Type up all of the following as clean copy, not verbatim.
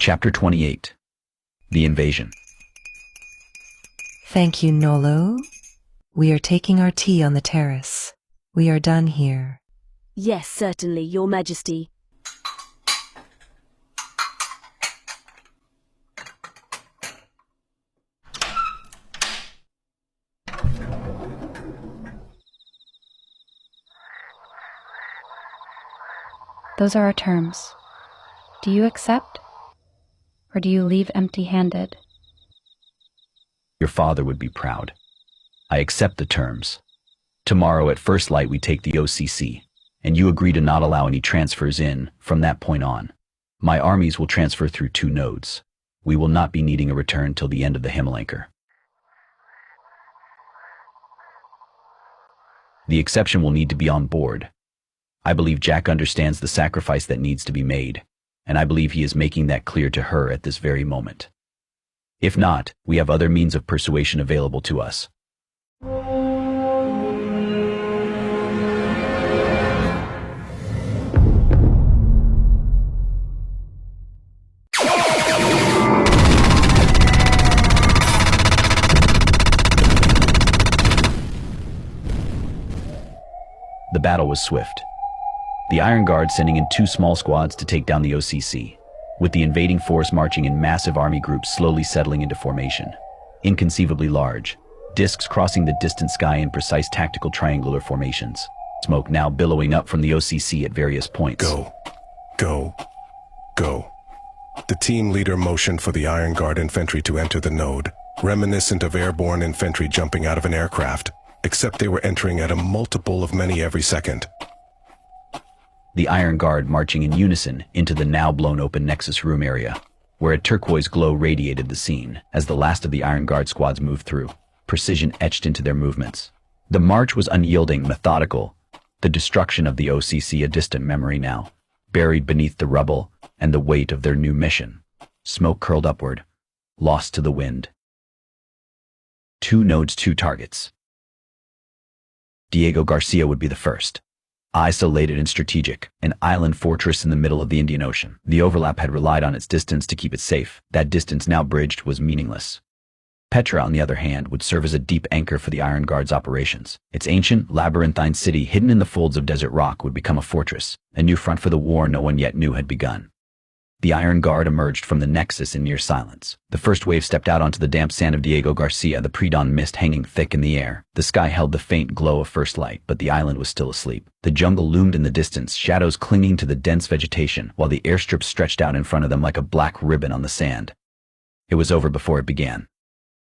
Chapter 28. The Invasion. Thank you, Nolo. We are taking our tea on the terrace. We are done here. Yes, certainly, Your Majesty. Those are our terms. Do you accept? Or do you leave empty-handed? Your father would be proud. I accept the terms. Tomorrow at first light we take the OCC, and you agree to not allow any transfers in from that point on. My armies will transfer through 2 nodes. We will not be needing a return till the end of the Himmelanker. The exception will need to be on board. I believe Jack understands the sacrifice that needs to be made, and I believe he is making that clear to her at this very moment. If not, we have other means of persuasion available to us. The battle was swift. The Iron Guard sending in 2 small squads to take down the OCC, with the invading force marching in massive army groups slowly settling into formation. Inconceivably large, discs crossing the distant sky in precise tactical triangular formations, smoke now billowing up from the OCC at various points. Go. Go. Go. The team leader motioned for the Iron Guard infantry to enter the node, reminiscent of airborne infantry jumping out of an aircraft, except they were entering at a multiple of many every second. The Iron Guard marching in unison into the now blown open Nexus room area, where a turquoise glow radiated the scene as the last of the Iron Guard squads moved through, precision etched into their movements. The march was unyielding, methodical, the destruction of the OCC a distant memory now, buried beneath the rubble and the weight of their new mission. Smoke curled upward, lost to the wind. 2 nodes, 2 targets. Diego Garcia would be the first. Isolated and strategic, an island fortress in the middle of the Indian Ocean. The overlap had relied on its distance to keep it safe. That distance now bridged was meaningless. Petra, on the other hand, would serve as a deep anchor for the Iron Guard's operations. Its ancient, labyrinthine city hidden in the folds of desert rock would become a fortress, a new front for the war no one yet knew had begun. The Iron Guard emerged from the Nexus in near silence. The first wave stepped out onto the damp sand of Diego Garcia, the pre-dawn mist hanging thick in the air. The sky held the faint glow of first light, but the island was still asleep. The jungle loomed in the distance, shadows clinging to the dense vegetation, while the airstrip stretched out in front of them like a black ribbon on the sand. It was over before it began.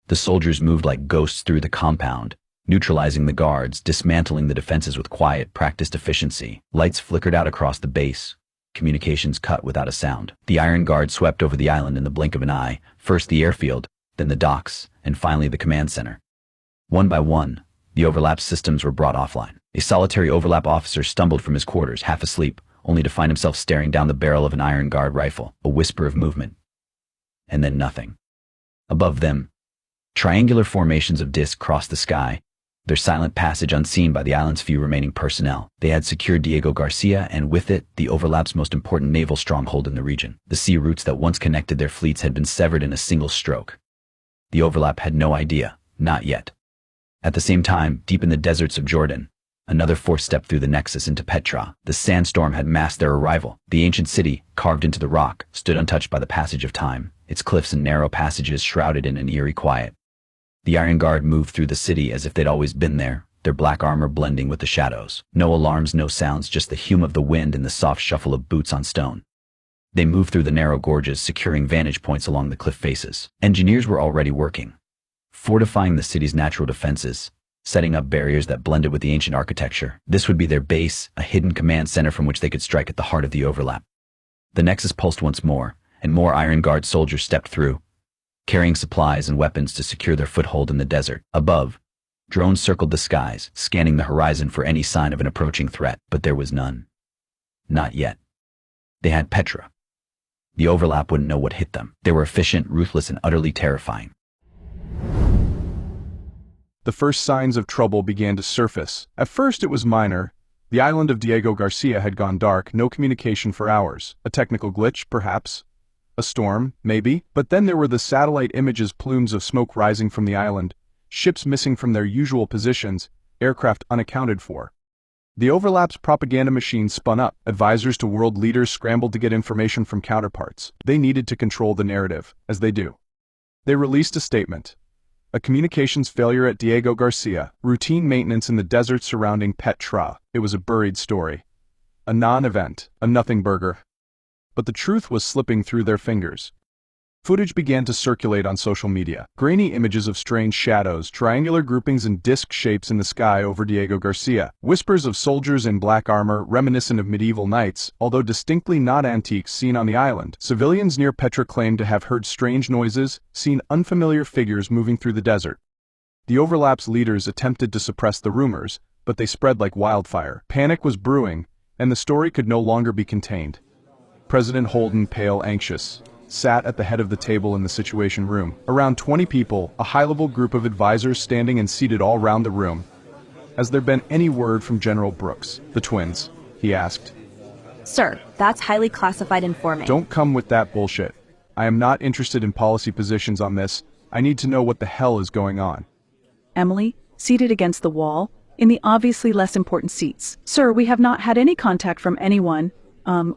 The soldiers moved like ghosts through the compound, neutralizing the guards, dismantling the defenses with quiet, practiced efficiency. Lights flickered out across the base. Communications cut without a sound. The Iron Guard swept over the island in the blink of an eye, first the airfield, then the docks, and finally the command center. One by one, the overlap systems were brought offline. A solitary overlap officer stumbled from his quarters, half asleep, only to find himself staring down the barrel of an Iron Guard rifle, a whisper of movement. And then nothing. Above them, triangular formations of discs crossed the sky, their silent passage unseen by the island's few remaining personnel. They had secured Diego Garcia, and with it, the overlap's most important naval stronghold in the region. The sea routes that once connected their fleets had been severed in a single stroke. The overlap had no idea, not yet. At the same time, deep in the deserts of Jordan, another force stepped through the Nexus into Petra. The sandstorm had masked their arrival. The ancient city, carved into the rock, stood untouched by the passage of time, its cliffs and narrow passages shrouded in an eerie quiet. The Iron Guard moved through the city as if they'd always been there, their black armor blending with the shadows. No alarms, no sounds, just the hum of the wind and the soft shuffle of boots on stone. They moved through the narrow gorges, securing vantage points along the cliff faces. Engineers were already working, fortifying the city's natural defenses, setting up barriers that blended with the ancient architecture. This would be their base, a hidden command center from which they could strike at the heart of the overlap. The Nexus pulsed once more, and more Iron Guard soldiers stepped through, carrying supplies and weapons to secure their foothold in the desert. Above, drones circled the skies, scanning the horizon for any sign of an approaching threat, but there was none. Not yet. They had Petra. The overlap wouldn't know what hit them. They were efficient, ruthless, and utterly terrifying. The first signs of trouble began to surface. At first it was minor. The island of Diego Garcia had gone dark, no communication for hours. A technical glitch, perhaps. A storm, maybe, but then there were the satellite images, plumes of smoke rising from the island, ships missing from their usual positions, aircraft unaccounted for. The overlap's propaganda machine spun up. Advisors to world leaders scrambled to get information from counterparts. They needed to control the narrative, as they do. They released a statement. A communications failure at Diego Garcia, routine maintenance in the desert surrounding Petra. It was a buried story. A non-event, a nothing burger. But the truth was slipping through their fingers. Footage began to circulate on social media. Grainy images of strange shadows, triangular groupings and disc shapes in the sky over Diego Garcia. Whispers of soldiers in black armor, reminiscent of medieval knights, although distinctly not antiques seen on the island. Civilians near Petra claimed to have heard strange noises, seen unfamiliar figures moving through the desert. The overlap's leaders attempted to suppress the rumors, but they spread like wildfire. Panic was brewing, and the story could no longer be contained. President Holden, pale, anxious, sat at the head of the table in the Situation Room. Around 20 people, a high-level group of advisors standing and seated all round the room. Has there been any word from General Brooks, the twins? He asked. Sir, that's highly classified informant. Don't come with that bullshit. I am not interested in policy positions on this. I need to know what the hell is going on. Emily, seated against the wall, in the obviously less important seats. Sir, we have not had any contact from anyone.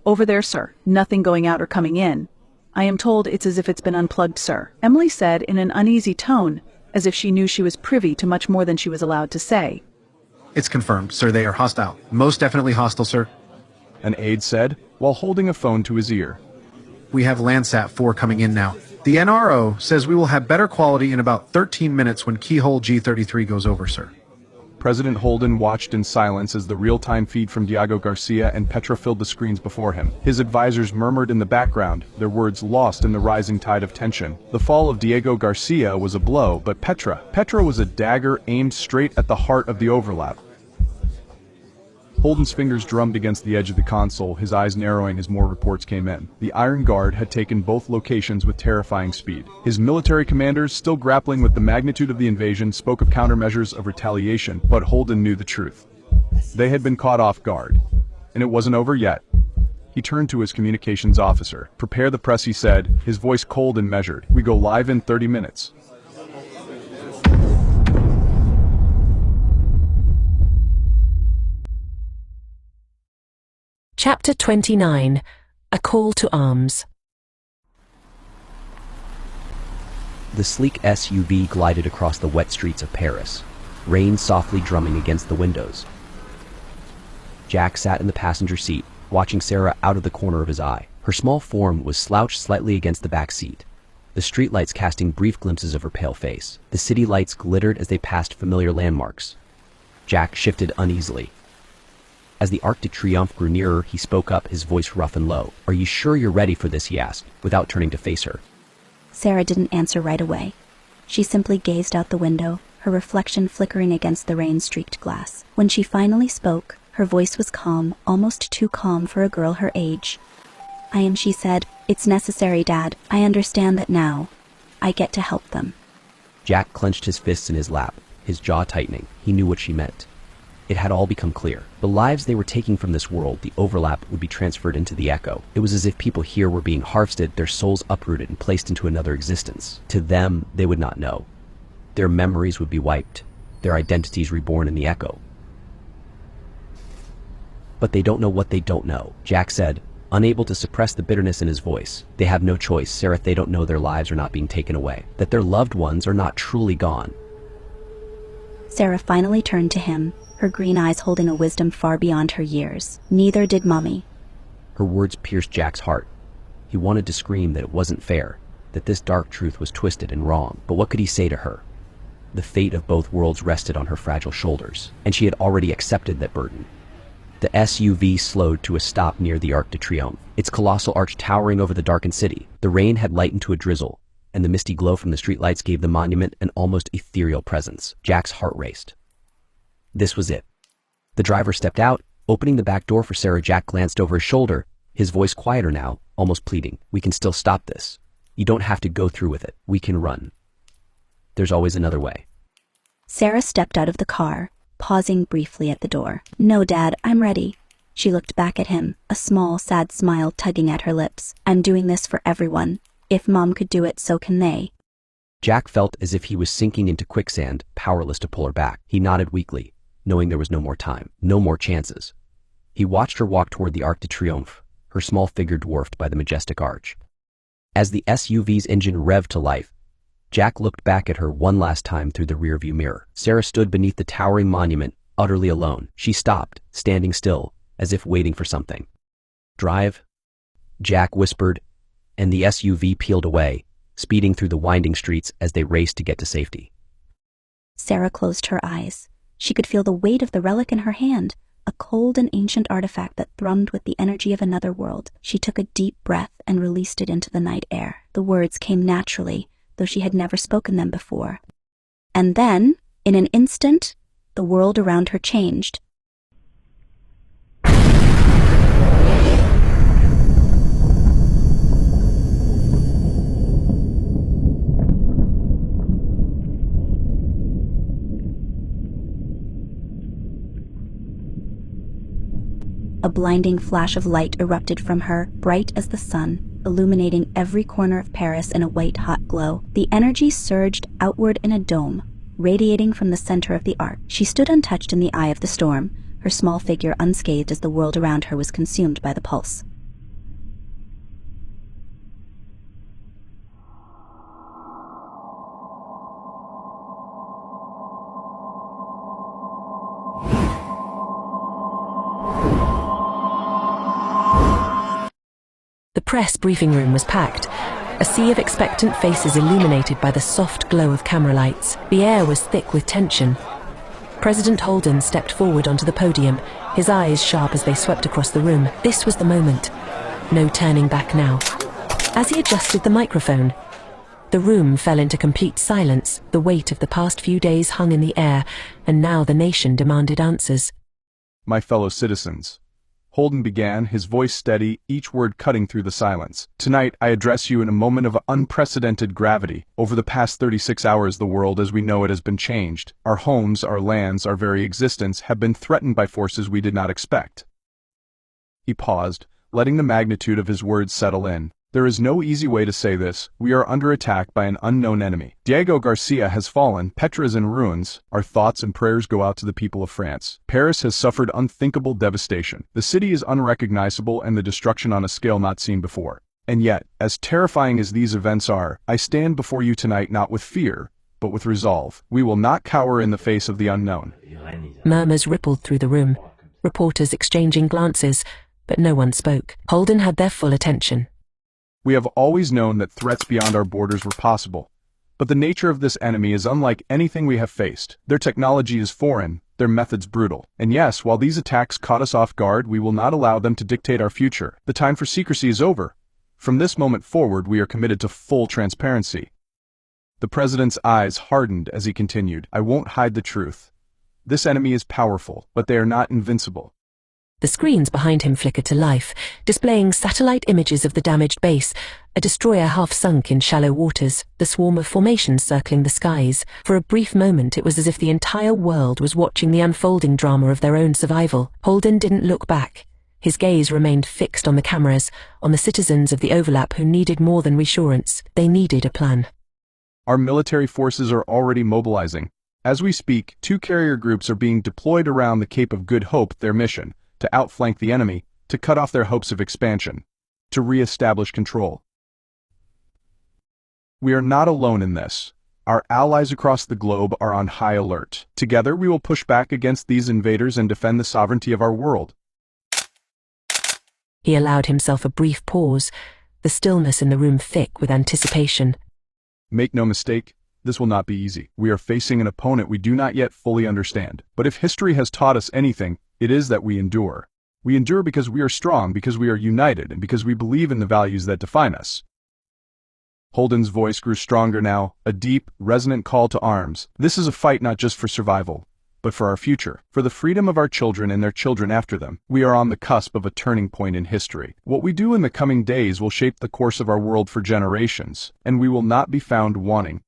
Over there, sir. Nothing going out or coming in. I am told it's as if it's been unplugged, sir. Emily said in an uneasy tone, as if she knew she was privy to much more than she was allowed to say. It's confirmed, sir. They are hostile. Most definitely hostile, sir. An aide said, while holding a phone to his ear. We have Landsat 4 coming in now. The NRO says we will have better quality in about 13 minutes when keyhole G33 goes over, sir. President Holden watched in silence as the real-time feed from Diego Garcia and Petra filled the screens before him. His advisors murmured in the background, their words lost in the rising tide of tension. The fall of Diego Garcia was a blow, but Petra was a dagger aimed straight at the heart of the overlap. Holden's fingers drummed against the edge of the console, his eyes narrowing as more reports came in. The Iron Guard had taken both locations with terrifying speed. His military commanders, still grappling with the magnitude of the invasion, spoke of countermeasures of retaliation, but Holden knew the truth. They had been caught off guard. And it wasn't over yet. He turned to his communications officer. Prepare the press, he said, his voice cold and measured. We go live in 30 minutes. Chapter 29. A Call to Arms. The sleek SUV glided across the wet streets of Paris, rain softly drumming against the windows. Jack sat in the passenger seat, watching Sarah out of the corner of his eye. Her small form was slouched slightly against the back seat, the streetlights casting brief glimpses of her pale face. The city lights glittered as they passed familiar landmarks. Jack shifted uneasily. As the Arc de Triomphe grew nearer, he spoke up, his voice rough and low. Are you sure you're ready for this, he asked, without turning to face her. Sarah didn't answer right away. She simply gazed out the window, her reflection flickering against the rain-streaked glass. When she finally spoke, her voice was calm, almost too calm for a girl her age. She said, "It's necessary, Dad. I understand that now. I get to help them." Jack clenched his fists in his lap, his jaw tightening. He knew what she meant. It had all become clear. The lives they were taking from this world, the overlap, would be transferred into the echo. It was as if people here were being harvested, their souls uprooted and placed into another existence. To them, they would not know. Their memories would be wiped, their identities reborn in the echo. But they don't know what they don't know, Jack said, unable to suppress the bitterness in his voice. They have no choice, Sarah. They don't know their lives are not being taken away, that their loved ones are not truly gone. Sarah finally turned to him, her green eyes holding a wisdom far beyond her years. Neither did Mummy. Her words pierced Jack's heart. He wanted to scream that it wasn't fair, that this dark truth was twisted and wrong. But what could he say to her? The fate of both worlds rested on her fragile shoulders, and she had already accepted that burden. The SUV slowed to a stop near the Arc de Triomphe, its colossal arch towering over the darkened city. The rain had lightened to a drizzle, and the misty glow from the streetlights gave the monument an almost ethereal presence. Jack's heart raced. This was it. The driver stepped out, opening the back door for Sarah. Jack glanced over his shoulder, his voice quieter now, almost pleading. We can still stop this. You don't have to go through with it. We can run. There's always another way. Sarah stepped out of the car, pausing briefly at the door. No, Dad, I'm ready. She looked back at him, a small, sad smile tugging at her lips. I'm doing this for everyone. If Mom could do it, so can they. Jack felt as if he was sinking into quicksand, powerless to pull her back. He nodded weakly, knowing there was no more time, no more chances. He watched her walk toward the Arc de Triomphe, her small figure dwarfed by the majestic arch. As the SUV's engine revved to life, Jack looked back at her one last time through the rearview mirror. Sarah stood beneath the towering monument, utterly alone. She stopped, standing still, as if waiting for something. Drive? Jack whispered, and the SUV peeled away, speeding through the winding streets as they raced to get to safety. Sarah closed her eyes. She could feel the weight of the relic in her hand, a cold and ancient artifact that thrummed with the energy of another world. She took a deep breath and released it into the night air. The words came naturally, though she had never spoken them before. And then, in an instant, the world around her changed. A blinding flash of light erupted from her, bright as the sun, illuminating every corner of Paris in a white-hot glow. The energy surged outward in a dome, radiating from the center of the arc. She stood untouched in the eye of the storm, her small figure unscathed as the world around her was consumed by the pulse. The press briefing room was packed, a sea of expectant faces illuminated by the soft glow of camera lights. The air was thick with tension. President Holden stepped forward onto the podium, his eyes sharp as they swept across the room. This was the moment. No turning back now. As he adjusted the microphone, the room fell into complete silence. The weight of the past few days hung in the air, and now the nation demanded answers. My fellow citizens, Holden began, his voice steady, each word cutting through the silence. Tonight, I address you in a moment of unprecedented gravity. Over the past 36 hours, the world as we know it has been changed. Our homes, our lands, our very existence have been threatened by forces we did not expect. He paused, letting the magnitude of his words settle in. There is no easy way to say this. We are under attack by an unknown enemy. Diego Garcia has fallen, Petra is in ruins. Our thoughts and prayers go out to the people of France. Paris has suffered unthinkable devastation. The city is unrecognizable and the destruction on a scale not seen before. And yet, as terrifying as these events are, I stand before you tonight not with fear, but with resolve. We will not cower in the face of the unknown. Murmurs rippled through the room, reporters exchanging glances, but no one spoke. Holden had their full attention. We have always known that threats beyond our borders were possible. But the nature of this enemy is unlike anything we have faced. Their technology is foreign, their methods brutal. And yes, while these attacks caught us off guard, we will not allow them to dictate our future. The time for secrecy is over. From this moment forward, we are committed to full transparency. The president's eyes hardened as he continued. I won't hide the truth. This enemy is powerful, but they are not invincible. The screens behind him flickered to life, displaying satellite images of the damaged base, a destroyer half sunk in shallow waters, the swarm of formations circling the skies. For a brief moment it was as if the entire world was watching the unfolding drama of their own survival. Holden didn't look back. His gaze remained fixed on the cameras, on the citizens of the overlap who needed more than reassurance. They needed a plan. Our military forces are already mobilizing. As we speak, 2 carrier groups are being deployed around the Cape of Good Hope, their mission to outflank the enemy, to cut off their hopes of expansion, to re-establish control. We are not alone in this. Our allies across the globe are on high alert. Together we will push back against these invaders and defend the sovereignty of our world. He allowed himself a brief pause, the stillness in the room thick with anticipation. Make no mistake, this will not be easy. We are facing an opponent we do not yet fully understand. But if history has taught us anything, it is that we endure. We endure because we are strong, because we are united, and because we believe in the values that define us. Holden's voice grew stronger now, a deep, resonant call to arms. This is a fight not just for survival, but for our future, for the freedom of our children and their children after them. We are on the cusp of a turning point in history. What we do in the coming days will shape the course of our world for generations, and we will not be found wanting.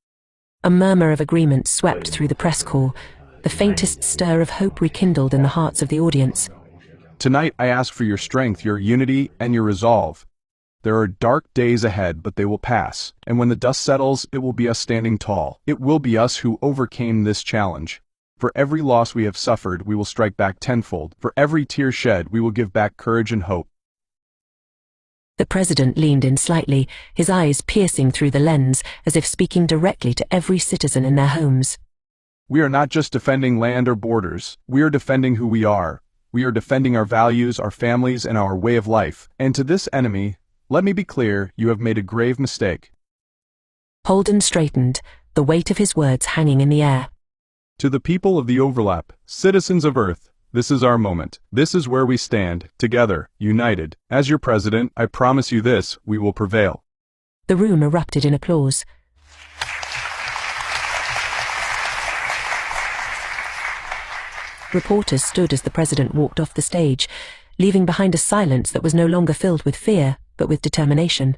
A murmur of agreement swept through the press corps, the faintest stir of hope rekindled in the hearts of the audience. Tonight I ask for your strength, your unity, and your resolve. There are dark days ahead, but they will pass, and when the dust settles, it will be us standing tall. It will be us who overcame this challenge. For every loss we have suffered, we will strike back tenfold. For every tear shed, we will give back courage and hope. The president leaned in slightly, his eyes piercing through the lens, as if speaking directly to every citizen in their homes. We are not just defending land or borders. We are defending who we are. We are defending our values, our families, and our way of life. And to this enemy, let me be clear, you have made a grave mistake. Holden straightened, the weight of his words hanging in the air. To the people of the Overlap, citizens of Earth, this is our moment. This is where we stand, together, united. As your president, I promise you this, we will prevail. The room erupted in applause. Reporters stood as the president walked off the stage, leaving behind a silence that was no longer filled with fear, but with determination.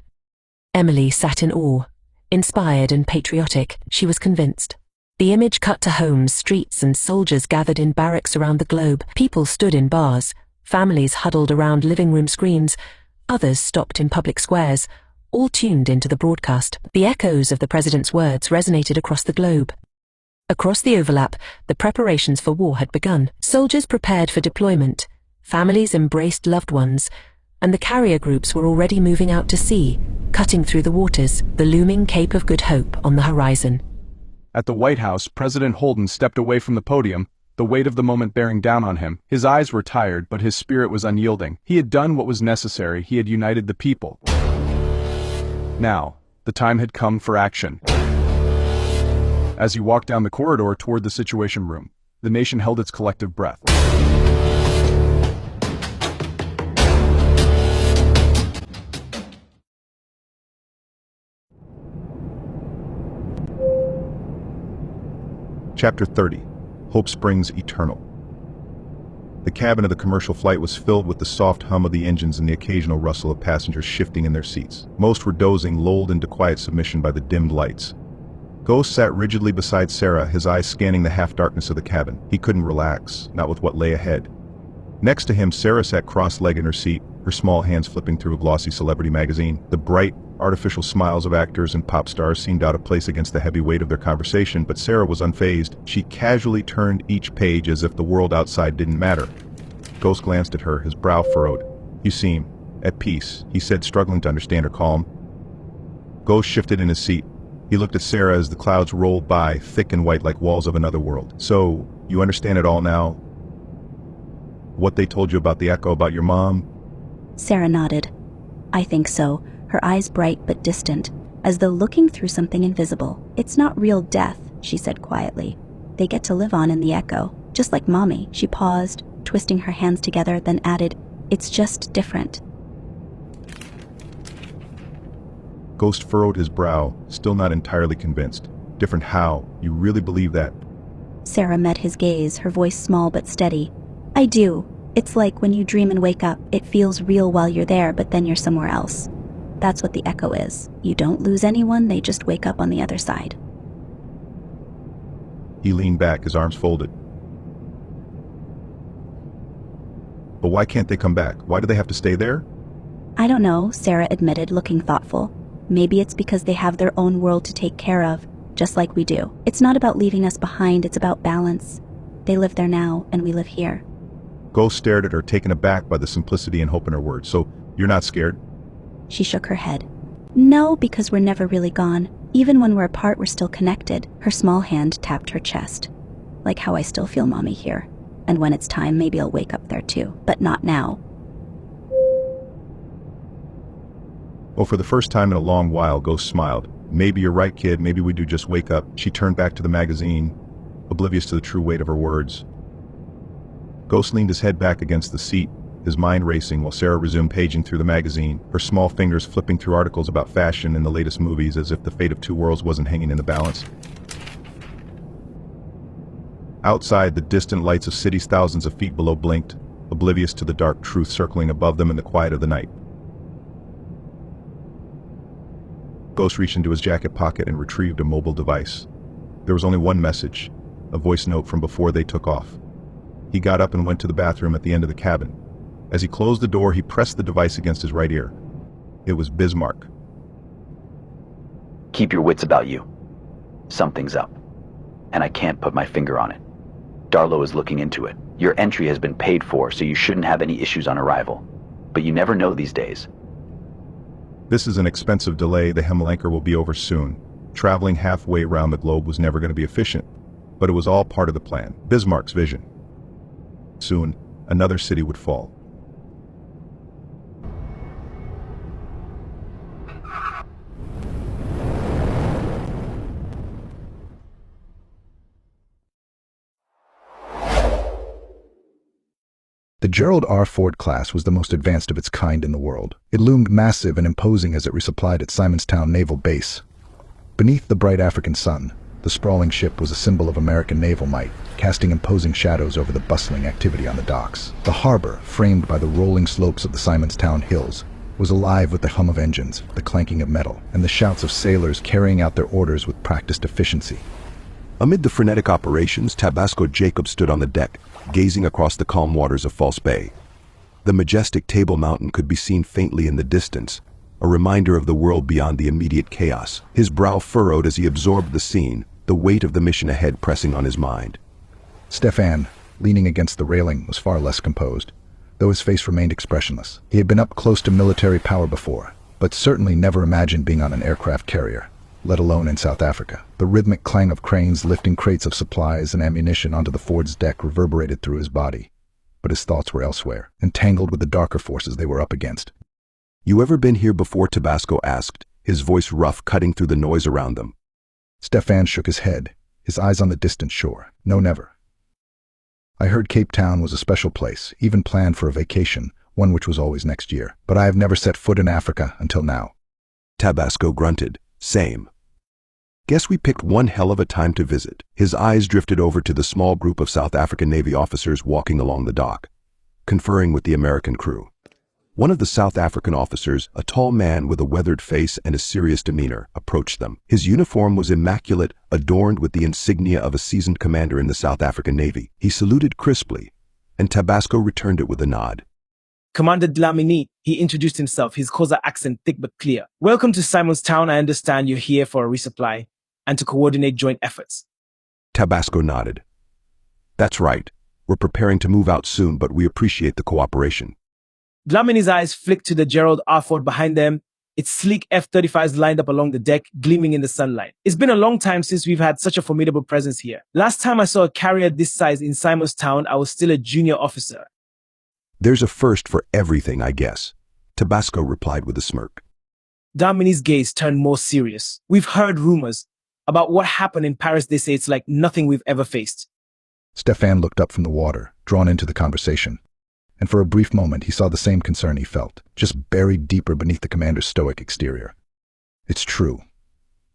Emily sat in awe. Inspired and patriotic, she was convinced. The image cut to homes, streets, and soldiers gathered in barracks around the globe. People stood in bars, families huddled around living room screens, others stopped in public squares, all tuned into the broadcast. The echoes of the president's words resonated across the globe. Across the Overlap, the preparations for war had begun. Soldiers prepared for deployment, families embraced loved ones, and the carrier groups were already moving out to sea, cutting through the waters, the looming Cape of Good Hope on the horizon. At the White House, President Holden stepped away from the podium, the weight of the moment bearing down on him. His eyes were tired, but his spirit was unyielding. He had done what was necessary. He had united the people. Now, the time had come for action. As he walked down the corridor toward the Situation Room, the nation held its collective breath. Chapter 30. Hope Springs Eternal. The cabin of the commercial flight was filled with the soft hum of the engines and the occasional rustle of passengers shifting in their seats. Most were dozing, lulled into quiet submission by the dimmed lights. Ghost sat rigidly beside Sarah, his eyes scanning the half-darkness of the cabin. He couldn't relax, not with what lay ahead. Next to him, Sarah sat cross-legged in her seat, her small hands flipping through a glossy celebrity magazine. The bright, artificial smiles of actors and pop stars seemed out of place against the heavy weight of their conversation, but Sarah was unfazed. She casually turned each page as if the world outside didn't matter. Ghost glanced at her, his brow furrowed. "You seem at peace," he said, struggling to understand her calm. Ghost shifted in his seat. He looked at Sarah as the clouds rolled by, thick and white like walls of another world. "So, you understand it all now? What they told you about the echo about your mom?" Sarah nodded. "I think so," her eyes bright but distant, as though looking through something invisible. "It's not real death," she said quietly. "They get to live on in the echo, just like Mommy." She paused, twisting her hands together, then added, "It's just different." Ghost furrowed his brow, still not entirely convinced. "Different how? You really believe that?" Sarah met his gaze, her voice small but steady. "I do. It's like when you dream and wake up, it feels real while you're there, but then you're somewhere else. That's what the echo is. You don't lose anyone, they just wake up on the other side." He leaned back, his arms folded. "But why can't they come back? Why do they have to stay there?" "I don't know," Sarah admitted, looking thoughtful. "Maybe it's because they have their own world to take care of, just like we do. It's not about leaving us behind, it's about balance. They live there now, and we live here." Ghost stared at her, taken aback by the simplicity and hope in her words. "So, you're not scared?" She shook her head. "No, because we're never really gone. Even when we're apart, we're still connected." Her small hand tapped her chest. "Like how I still feel Mommy here. And when it's time, maybe I'll wake up there too. But not now." Well, for the first time in a long while, Ghost smiled. "Maybe you're right, kid. Maybe we do just wake up." She turned back to the magazine, oblivious to the true weight of her words. Ghost leaned his head back against the seat, his mind racing while Sarah resumed paging through the magazine, her small fingers flipping through articles about fashion and the latest movies as if the fate of two worlds wasn't hanging in the balance. Outside, the distant lights of cities thousands of feet below blinked, oblivious to the dark truth circling above them in the quiet of the night. Ghost reached into his jacket pocket and retrieved a mobile device. There was only one message, a voice note from before they took off. He got up and went to the bathroom at the end of the cabin. As he closed the door, he pressed the device against his right ear. It was Bismarck. Keep your wits about you. Something's up, and I can't put my finger on it. Darlow is looking into it. Your entry has been paid for, so you shouldn't have any issues on arrival. But you never know these days. This is an expensive delay. The Hemlanker will be over soon. Traveling halfway around the globe was never going to be efficient, but it was all part of the plan. Bismarck's vision. Soon, another city would fall. The Gerald R. Ford class was the most advanced of its kind in the world. It loomed massive and imposing as it resupplied at Simonstown Naval Base. Beneath the bright African sun, the sprawling ship was a symbol of American naval might, casting imposing shadows over the bustling activity on the docks. The harbor, framed by the rolling slopes of the Simonstown Hills, was alive with the hum of engines, the clanking of metal, and the shouts of sailors carrying out their orders with practiced efficiency. Amid the frenetic operations, Tabasco Jacob stood on the deck, gazing across the calm waters of False Bay. The majestic Table Mountain could be seen faintly in the distance, a reminder of the world beyond the immediate chaos. His brow furrowed as he absorbed the scene, the weight of the mission ahead pressing on his mind. Stefan, leaning against the railing, was far less composed, though his face remained expressionless. He had been up close to military power before, but certainly never imagined being on an aircraft carrier, let alone in South Africa. The rhythmic clang of cranes lifting crates of supplies and ammunition onto the Ford's deck reverberated through his body, but his thoughts were elsewhere, entangled with the darker forces they were up against. "You ever been here before?" Tabasco asked, his voice rough, cutting through the noise around them. Stefan shook his head, his eyes on the distant shore. "No, never. I heard Cape Town was a special place, even planned for a vacation, one which was always next year, but I have never set foot in Africa until now." Tabasco grunted. "Same. Guess we picked one hell of a time to visit." His eyes drifted over to the small group of South African Navy officers walking along the dock, conferring with the American crew. One of the South African officers, a tall man with a weathered face and a serious demeanor, approached them. His uniform was immaculate, adorned with the insignia of a seasoned commander in the South African Navy. He saluted crisply, and Tabasco returned it with a nod. "Commander Dlamini," he introduced himself, his Xhosa accent thick but clear. "Welcome to Simonstown. I understand you're here for a resupply and to coordinate joint efforts." Tabasco nodded. "That's right. We're preparing to move out soon, but we appreciate the cooperation." Dlamini's eyes flicked to the Gerald R. Ford behind them, its sleek F-35s lined up along the deck, gleaming in the sunlight. "It's been a long time since we've had such a formidable presence here. Last time I saw a carrier this size in Simonstown, I was still a junior officer." "There's a first for everything, I guess," Tabasco replied with a smirk. Dlamini's gaze turned more serious. "We've heard rumors about what happened in Paris. They say it's like nothing we've ever faced." Stefan looked up from the water, drawn into the conversation, and for a brief moment he saw the same concern he felt, just buried deeper beneath the commander's stoic exterior. "It's true,"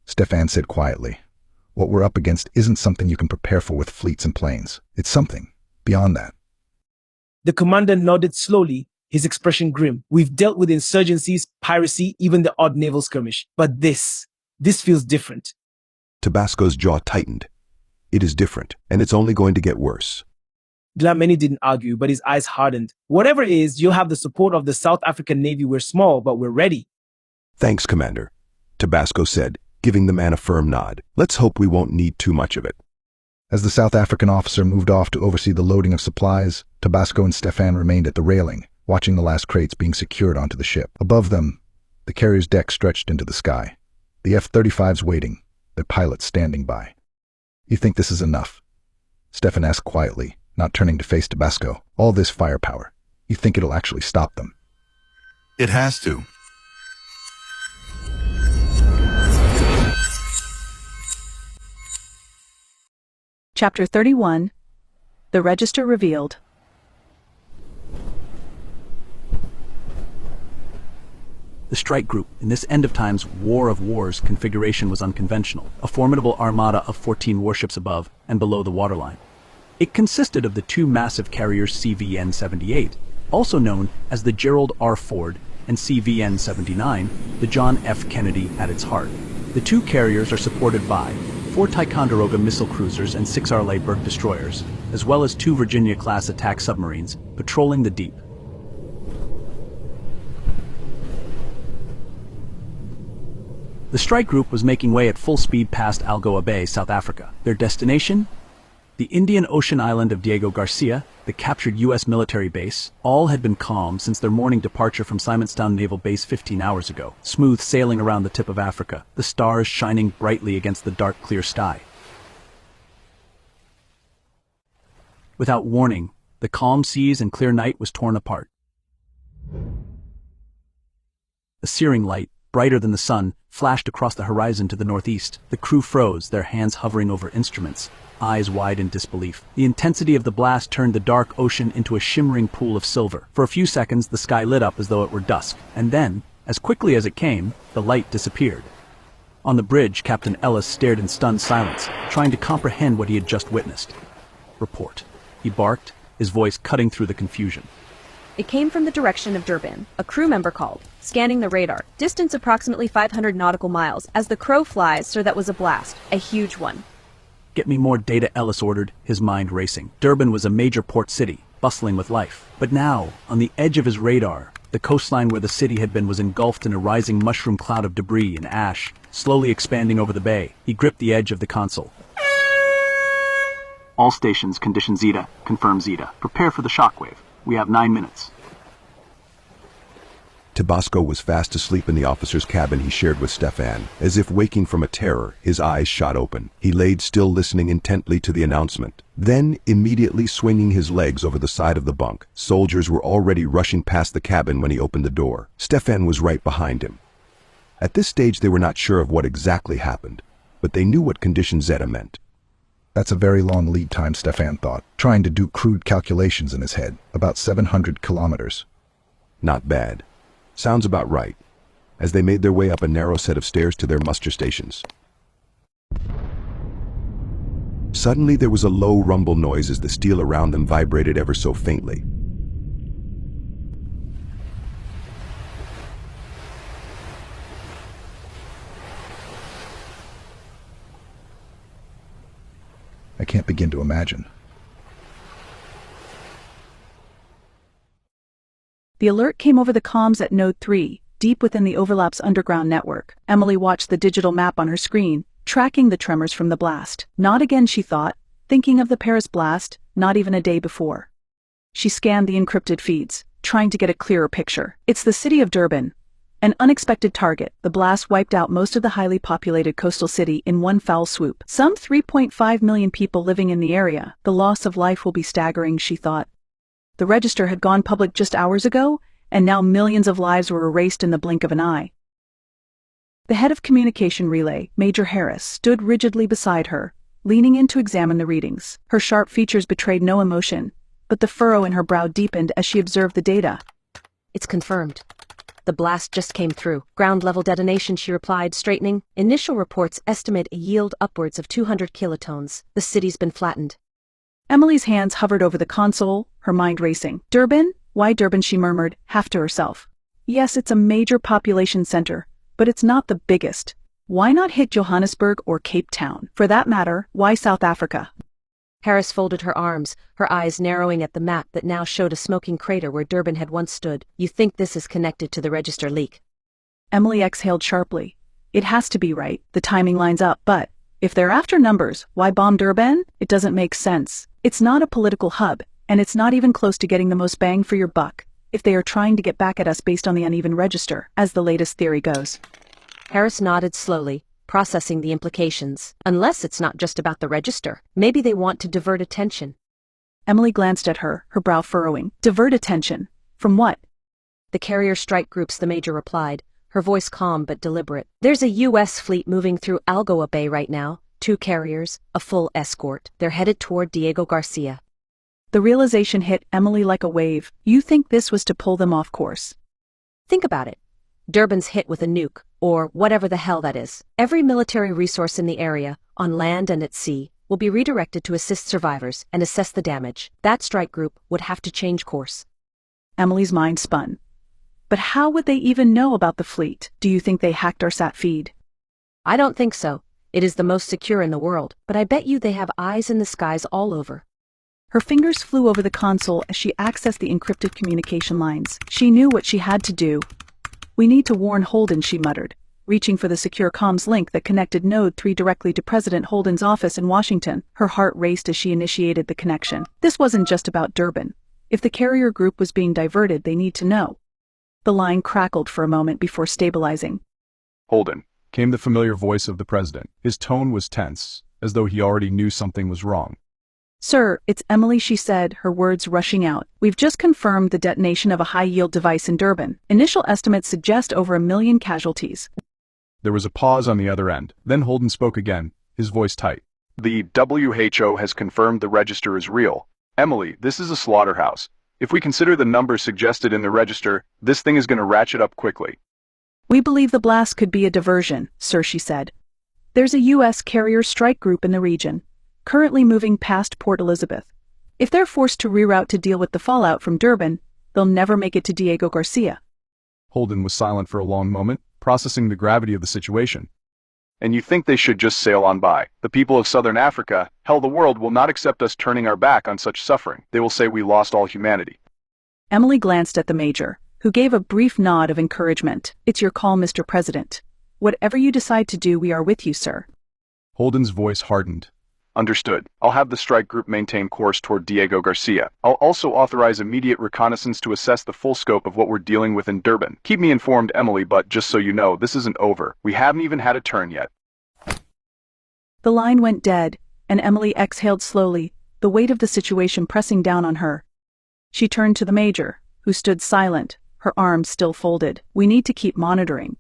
Stefan said quietly. "What we're up against isn't something you can prepare for with fleets and planes. It's something beyond that." The commander nodded slowly, his expression grim. "We've dealt with insurgencies, piracy, even the odd naval skirmish. But this feels different." Tabasco's jaw tightened. "It is different, and it's only going to get worse." Dlamini didn't argue, but his eyes hardened. "Whatever it is, you'll have the support of the South African Navy. We're small, but we're ready." "Thanks, Commander," Tabasco said, giving the man a firm nod. "Let's hope we won't need too much of it." As the South African officer moved off to oversee the loading of supplies, Tabasco and Stefan remained at the railing, watching the last crates being secured onto the ship. Above them, the carrier's deck stretched into the sky, the F-35s waiting, their pilots standing by. "You think this is enough?" Stefan asked quietly, not turning to face Tabasco. "All this firepower, you think it'll actually stop them?" "It has to." Chapter 31. The Register Revealed. The strike group in this end of times war of wars configuration was unconventional, a formidable armada of 14 warships above and below the waterline. It consisted of the two massive carriers CVN-78, also known as the Gerald R. Ford, and CVN-79, the John F. Kennedy at its heart. The two carriers are supported by 4 Ticonderoga missile cruisers and 6 Arleigh Burke destroyers, as well as 2 Virginia-class attack submarines patrolling the deep. The strike group was making way at full speed past Algoa Bay, South Africa. Their destination? The Indian Ocean island of Diego Garcia, the captured U.S. military base. All had been calm since their morning departure from Simonstown Naval Base 15 hours ago. Smooth sailing around the tip of Africa, the stars shining brightly against the dark, clear sky. Without warning, the calm seas and clear night was torn apart. A searing light, brighter than the sun, flashed across the horizon to the northeast. The crew froze, their hands hovering over instruments, eyes wide in disbelief. The intensity of the blast turned the dark ocean into a shimmering pool of silver. For a few seconds, the sky lit up as though it were dusk, and then, as quickly as it came, the light disappeared. On the bridge, Captain Ellis stared in stunned silence, trying to comprehend what he had just witnessed. "Report," he barked, his voice cutting through the confusion. It came from the direction of Durban. A crew member called, scanning the radar. Distance approximately 500 nautical miles. As the crow flies, sir, that was a blast. A huge one. "Get me more data," Ellis ordered, his mind racing. Durban was a major port city, bustling with life. But now, on the edge of his radar, the coastline where the city had been was engulfed in a rising mushroom cloud of debris and ash, slowly expanding over the bay. He gripped the edge of the console. "All stations, condition Zeta. Confirm Zeta. Prepare for the shockwave. We have 9 minutes." Tabasco was fast asleep in the officer's cabin he shared with Stefan. As if waking from a terror, his eyes shot open. He laid still, listening intently to the announcement. Then, immediately swinging his legs over the side of the bunk, soldiers were already rushing past the cabin when he opened the door. Stefan was right behind him. At this stage they were not sure of what exactly happened, but they knew what condition Zeta meant. That's a very long lead time, Stefan thought, trying to do crude calculations in his head. About 700 kilometers. Not bad. Sounds about right, as they made their way up a narrow set of stairs to their muster stations. Suddenly there was a low rumble noise as the steel around them vibrated ever so faintly. I can't begin to imagine. The alert came over the comms at Node 3, deep within the Overlap's underground network. Emily watched the digital map on her screen, tracking the tremors from the blast. Not again, she thought, thinking of the Paris blast, not even a day before. She scanned the encrypted feeds, trying to get a clearer picture. It's the city of Durban. An unexpected target. The blast wiped out most of the highly populated coastal city in one foul swoop. Some 3.5 million people living in the area. The loss of life will be staggering, she thought. The register had gone public just hours ago, and now millions of lives were erased in the blink of an eye. The head of communication relay, Major Harris, stood rigidly beside her, leaning in to examine the readings. Her sharp features betrayed no emotion, but the furrow in her brow deepened as she observed the data. "It's confirmed. The blast just came through. Ground-level detonation," she replied, straightening. "Initial reports estimate a yield upwards of 200 kilotons. The city's been flattened." Emily's hands hovered over the console, her mind racing. Durban? Why Durban, she murmured, half to herself. Yes, it's a major population center, but it's not the biggest. Why not hit Johannesburg or Cape Town? For that matter, why South Africa? Harris folded her arms, her eyes narrowing at the map that now showed a smoking crater where Durban had once stood. "You think this is connected to the register leak?" Emily exhaled sharply. It has to be right. The timing lines up, but if they're after numbers, why bomb Durban? It doesn't make sense. It's not a political hub, and it's not even close to getting the most bang for your buck, if they are trying to get back at us based on the uneven register, as the latest theory goes. Harris nodded slowly, processing the implications. Unless it's not just about the register. Maybe they want to divert attention. Emily glanced at her, her brow furrowing. Divert attention? From what? "The carrier strike groups," the major replied, her voice calm but deliberate. "There's a U.S. fleet moving through Algoa Bay right now. 2 carriers, a full escort. They're headed toward Diego Garcia." The realization hit Emily like a wave. You think this was to pull them off course? Think about it. Durban's hit with a nuke, or whatever the hell that is. Every military resource in the area, on land and at sea, will be redirected to assist survivors and assess the damage. That strike group would have to change course. Emily's mind spun. But how would they even know about the fleet? Do you think they hacked our sat feed? I don't think so. It is the most secure in the world, but I bet you they have eyes in the skies all over. Her fingers flew over the console as she accessed the encrypted communication lines. She knew what she had to do. "We need to warn Holden," she muttered. reaching for the secure comms link that connected Node 3 directly to President Holden's office in Washington. Her heart raced as she initiated the connection. This wasn't just about Durban. If the carrier group was being diverted, they need to know. The line crackled for a moment before stabilizing. Holden, came the familiar voice of the president. His tone was tense, as though he already knew something was wrong. Sir, it's Emily, she said, her words rushing out. We've just confirmed the detonation of a high-yield device in Durban. Initial estimates suggest over 1 million casualties. There was a pause on the other end. Then Holden spoke again, his voice tight. The WHO has confirmed the register is real. Emily, this is a slaughterhouse. If we consider the numbers suggested in the register, this thing is going to ratchet up quickly. We believe the blast could be a diversion, sir, she said. There's a U.S. carrier strike group in the region, currently moving past Port Elizabeth. If they're forced to reroute to deal with the fallout from Durban, they'll never make it to Diego Garcia. Holden was silent for a long moment, processing the gravity of the situation. And you think they should just sail on by? The people of Southern Africa, hell, the world will not accept us turning our back on such suffering. They will say we lost all humanity. Emily glanced at the major, who gave a brief nod of encouragement. It's your call, Mr. President. Whatever you decide to do, we are with you, sir. Holden's voice hardened. Understood. I'll have the strike group maintain course toward Diego Garcia. I'll also authorize immediate reconnaissance to assess the full scope of what we're dealing with in Durban. Keep me informed, Emily, but just so you know, this isn't over. We haven't even had a turn yet. The line went dead, and Emily exhaled slowly, the weight of the situation pressing down on her. She turned to the major, who stood silent, her arms still folded. We need to keep monitoring.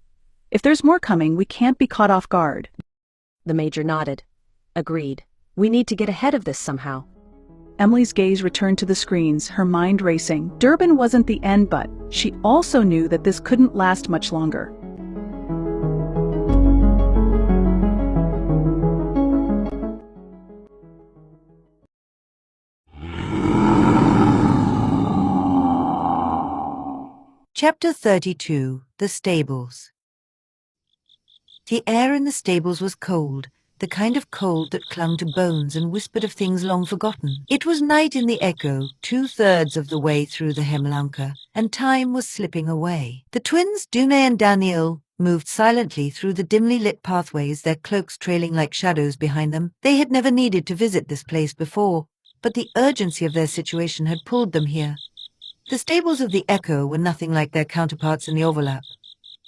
If there's more coming, we can't be caught off guard. The major nodded. Agreed. We need to get ahead of this somehow. Emily's gaze returned to the screens, her mind racing. Durban wasn't the end, but she also knew that this couldn't last much longer. Chapter 32. The Stables. The air in the stables was cold, the kind of cold that clung to bones and whispered of things long forgotten. It was night in the Echo, 2/3 of the way through the Hemlanka, and time was slipping away. The twins, Dune and Daniel, moved silently through the dimly lit pathways, their cloaks trailing like shadows behind them. They had never needed to visit this place before, but the urgency of their situation had pulled them here. The stables of the Echo were nothing like their counterparts in the Overlap.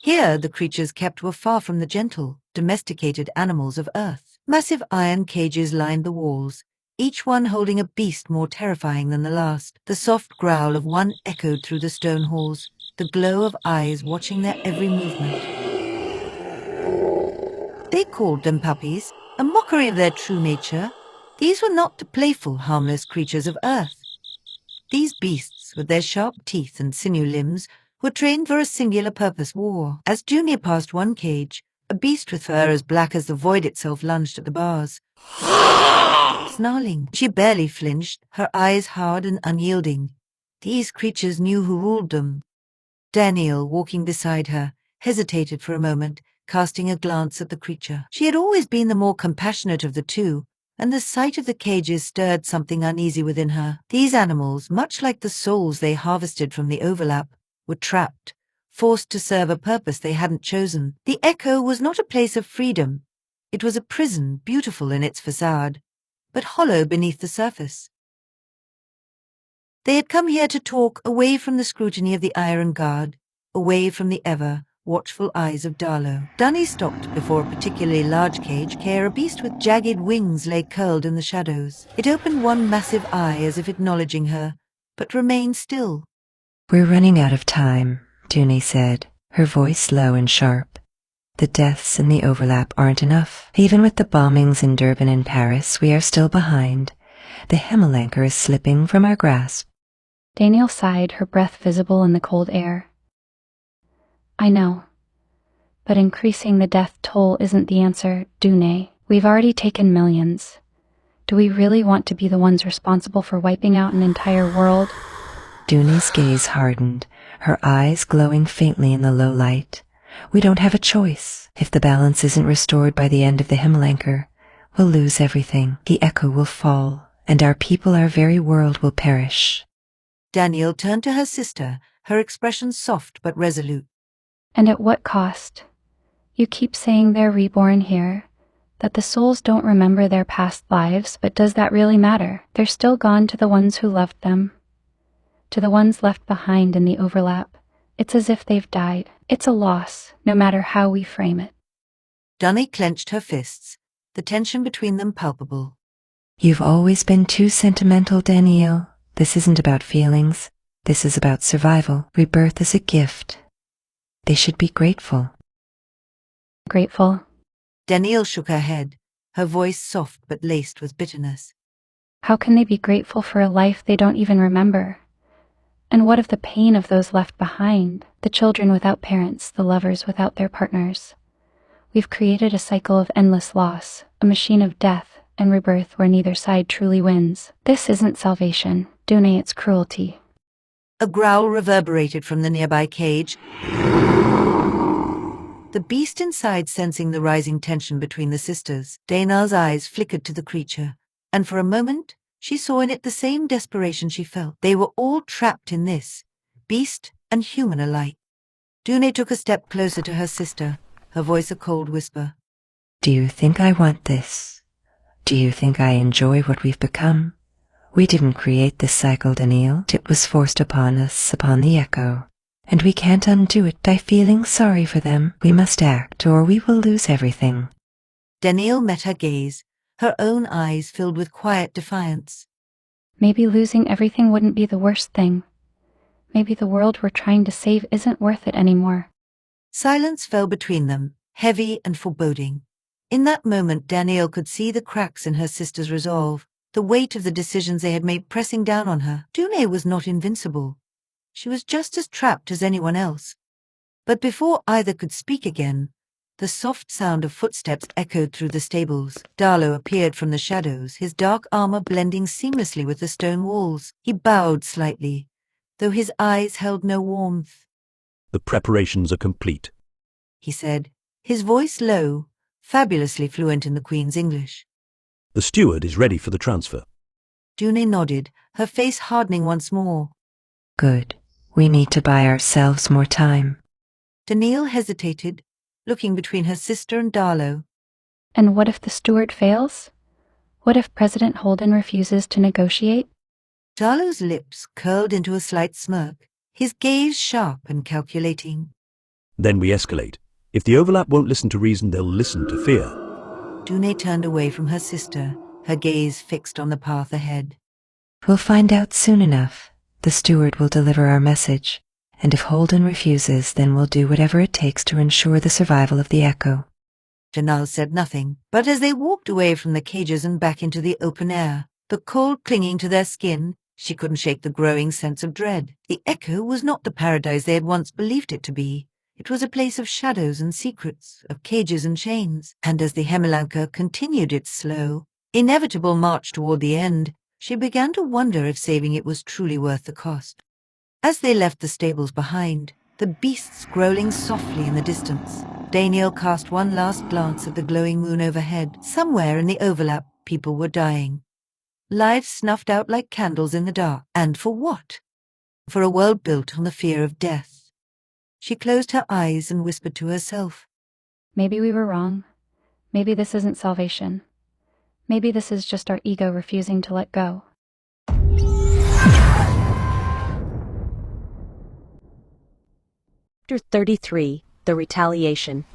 Here the creatures kept were far from the gentle, domesticated animals of Earth. Massive iron cages lined the walls, each one holding a beast more terrifying than the last. The soft growl of one echoed through the stone halls, the glow of eyes watching their every movement. They called them puppies, a mockery of their true nature. These were not the playful, harmless creatures of Earth. These beasts, with their sharp teeth and sinew limbs, were trained for a singular purpose: war. As Junior passed one cage, a beast with fur as black as the void itself lunged at the bars. Snarling, she barely flinched, her eyes hard and unyielding. These creatures knew who ruled them. Daniel, walking beside her, hesitated for a moment, casting a glance at the creature. She had always been the more compassionate of the two, and the sight of the cages stirred something uneasy within her. These animals, much like the souls they harvested from the Overlap, were trapped, forced to serve a purpose they hadn't chosen. The Echo was not a place of freedom. It was a prison, beautiful in its facade, but hollow beneath the surface. They had come here to talk, away from the scrutiny of the Iron Guard, away from the ever-watchful eyes of Darlow. Dunny stopped before a particularly large cage where a beast with jagged wings lay curled in the shadows. It opened one massive eye as if acknowledging her, but remained still. "We're running out of time," Dooney said, her voice low and sharp. "The deaths in the Overlap aren't enough. Even with the bombings in Durban and Paris, we are still behind. The Hemlanka is slipping from our grasp." Daniel sighed, her breath visible in the cold air. "I know. But increasing the death toll isn't the answer, Dune. We've already taken millions. Do we really want to be the ones responsible for wiping out an entire world?" Dooney's gaze hardened, her eyes glowing faintly in the low light. "We don't have a choice. If the balance isn't restored by the end of the Hemlanka, we'll lose everything. The Echo will fall, and our people, our very world, will perish." Daniel turned to her sister, her expression soft but resolute. "And at what cost? You keep saying they're reborn here, that the souls don't remember their past lives, but does that really matter? They're still gone to the ones who loved them, to the ones left behind in the overlap. It's as if they've died. It's a loss, no matter how we frame it. Dunny clenched her fists, the tension between them palpable. You've always been too sentimental, Danielle. This isn't about feelings. This is about survival. Rebirth is a gift. They should be grateful. Grateful? Danielle shook her head, her voice soft but laced with bitterness. How can they be grateful for a life they don't even remember? And what of the pain of those left behind? The children without parents, the lovers without their partners. We've created a cycle of endless loss, a machine of death and rebirth where neither side truly wins. This isn't salvation. Dune, it's cruelty. A growl reverberated from the nearby cage. The beast inside sensing the rising tension between the sisters. Dana's eyes flickered to the creature, and for a moment she saw in it the same desperation she felt. They were all trapped in this, beast and human alike. Dune took a step closer to her sister, her voice a cold whisper. Do you think I want this? Do you think I enjoy what we've become? We didn't create this cycle, Danielle. It was forced upon us, upon the Echo. And we can't undo it by feeling sorry for them. We must act, or we will lose everything. Danielle met her gaze, her own eyes filled with quiet defiance. Maybe losing everything wouldn't be the worst thing. Maybe the world we're trying to save isn't worth it anymore. Silence fell between them, heavy and foreboding. In that moment, Danielle could see the cracks in her sister's resolve, the weight of the decisions they had made pressing down on her. Dune was not invincible. She was just as trapped as anyone else. But before either could speak again, the soft sound of footsteps echoed through the stables. Darlo appeared from the shadows, his dark armor blending seamlessly with the stone walls. He bowed slightly, though his eyes held no warmth. The preparations are complete, he said, his voice low, fabulously fluent in the Queen's English. The steward is ready for the transfer. Dune nodded, her face hardening once more. Good. We need to buy ourselves more time. Danielle hesitated, looking between her sister and Darlo. And what if the steward fails? What if President Holden refuses to negotiate? Darlo's lips curled into a slight smirk, his gaze sharp and calculating. Then we escalate. If the overlap won't listen to reason, they'll listen to fear. Dune turned away from her sister, her gaze fixed on the path ahead. We'll find out soon enough. The steward will deliver our message, and if Holden refuses, then we'll do whatever it takes to ensure the survival of the Echo. Janal said nothing, but as they walked away from the cages and back into the open air, the cold clinging to their skin, she couldn't shake the growing sense of dread. The Echo was not the paradise they had once believed it to be. It was a place of shadows and secrets, of cages and chains, and as the Hemilanka continued its slow, inevitable march toward the end, she began to wonder if saving it was truly worth the cost. As they left the stables behind, the beasts growling softly in the distance, Danielle cast one last glance at the glowing moon overhead. Somewhere in the overlap, people were dying. Lives snuffed out like candles in the dark. And for what? For a world built on the fear of death. She closed her eyes and whispered to herself. Maybe we were wrong. Maybe this isn't salvation. Maybe this is just our ego refusing to let go. Chapter 33, The Retaliation.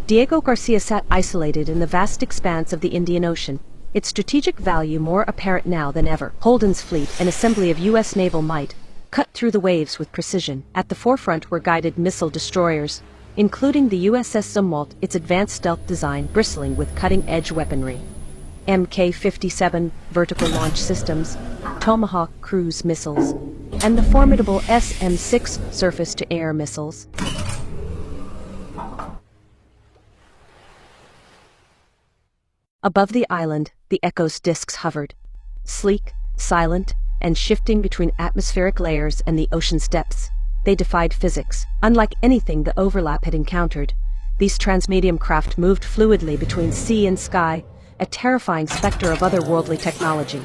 Diego Garcia sat isolated in the vast expanse of the Indian Ocean, its strategic value more apparent now than ever. Holden's fleet, an assembly of U.S. naval might, cut through the waves with precision. At the forefront were guided missile destroyers, including the USS Zumwalt, its advanced stealth design bristling with cutting-edge weaponry. Mk-57 vertical launch systems, Tomahawk cruise missiles, and the formidable SM-6 surface-to-air missiles. Above the island, the Echo's discs hovered, sleek, silent, and shifting between atmospheric layers and the ocean's depths. They defied physics. Unlike anything the overlap had encountered, these transmedium craft moved fluidly between sea and sky, a terrifying specter of otherworldly technology.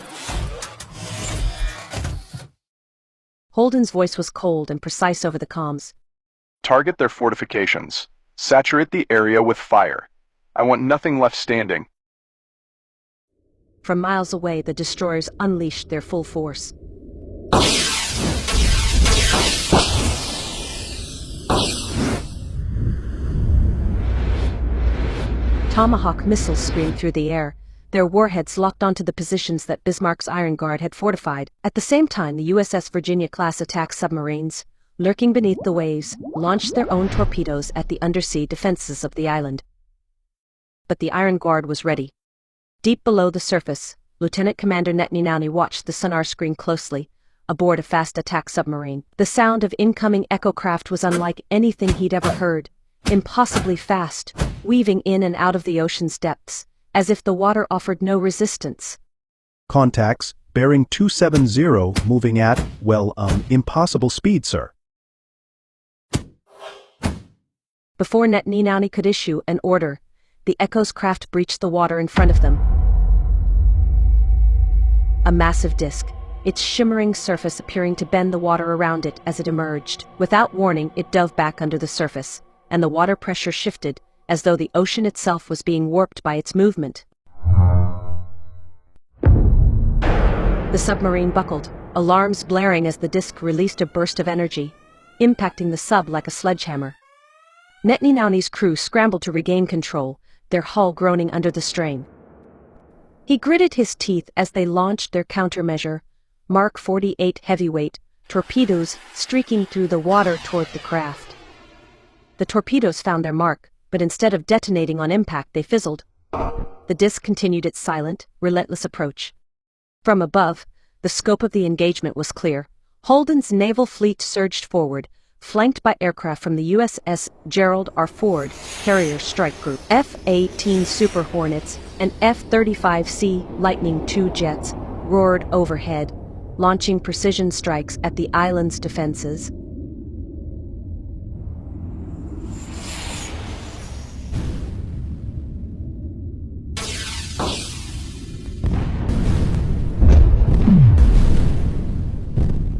Holden's voice was cold and precise over the comms. Target their fortifications. Saturate the area with fire. I want nothing left standing. From miles away, the destroyers unleashed their full force. Tomahawk missiles screamed through the air, their warheads locked onto the positions that Bismarck's Iron Guard had fortified. At the same time, the USS Virginia-class attack submarines, lurking beneath the waves, launched their own torpedoes at the undersea defenses of the island. But the Iron Guard was ready. Deep below the surface, Lieutenant Commander Netninauni watched the sonar screen closely, aboard a fast attack submarine. The sound of incoming echo craft was unlike anything he'd ever heard, impossibly fast, weaving in and out of the ocean's depths, as if the water offered no resistance. Contacts, bearing 270, moving at, impossible speed, sir. Before Netninauni could issue an order, the Echo's craft breached the water in front of them. A massive disk, its shimmering surface appearing to bend the water around it as it emerged. Without warning, it dove back under the surface, and the water pressure shifted, as though the ocean itself was being warped by its movement. The submarine buckled, alarms blaring as the disk released a burst of energy, impacting the sub like a sledgehammer. Netninauni's crew scrambled to regain control, their hull groaning under the strain. He gritted his teeth as they launched their countermeasure, Mark 48 heavyweight, torpedoes streaking through the water toward the craft. The torpedoes found their mark, but instead of detonating on impact, they fizzled. The disk continued its silent, relentless approach. From above, the scope of the engagement was clear. Holden's naval fleet surged forward, flanked by aircraft from the USS Gerald R. Ford Carrier Strike Group, F-18 Super Hornets, and F-35C Lightning II jets roared overhead, launching precision strikes at the island's defenses.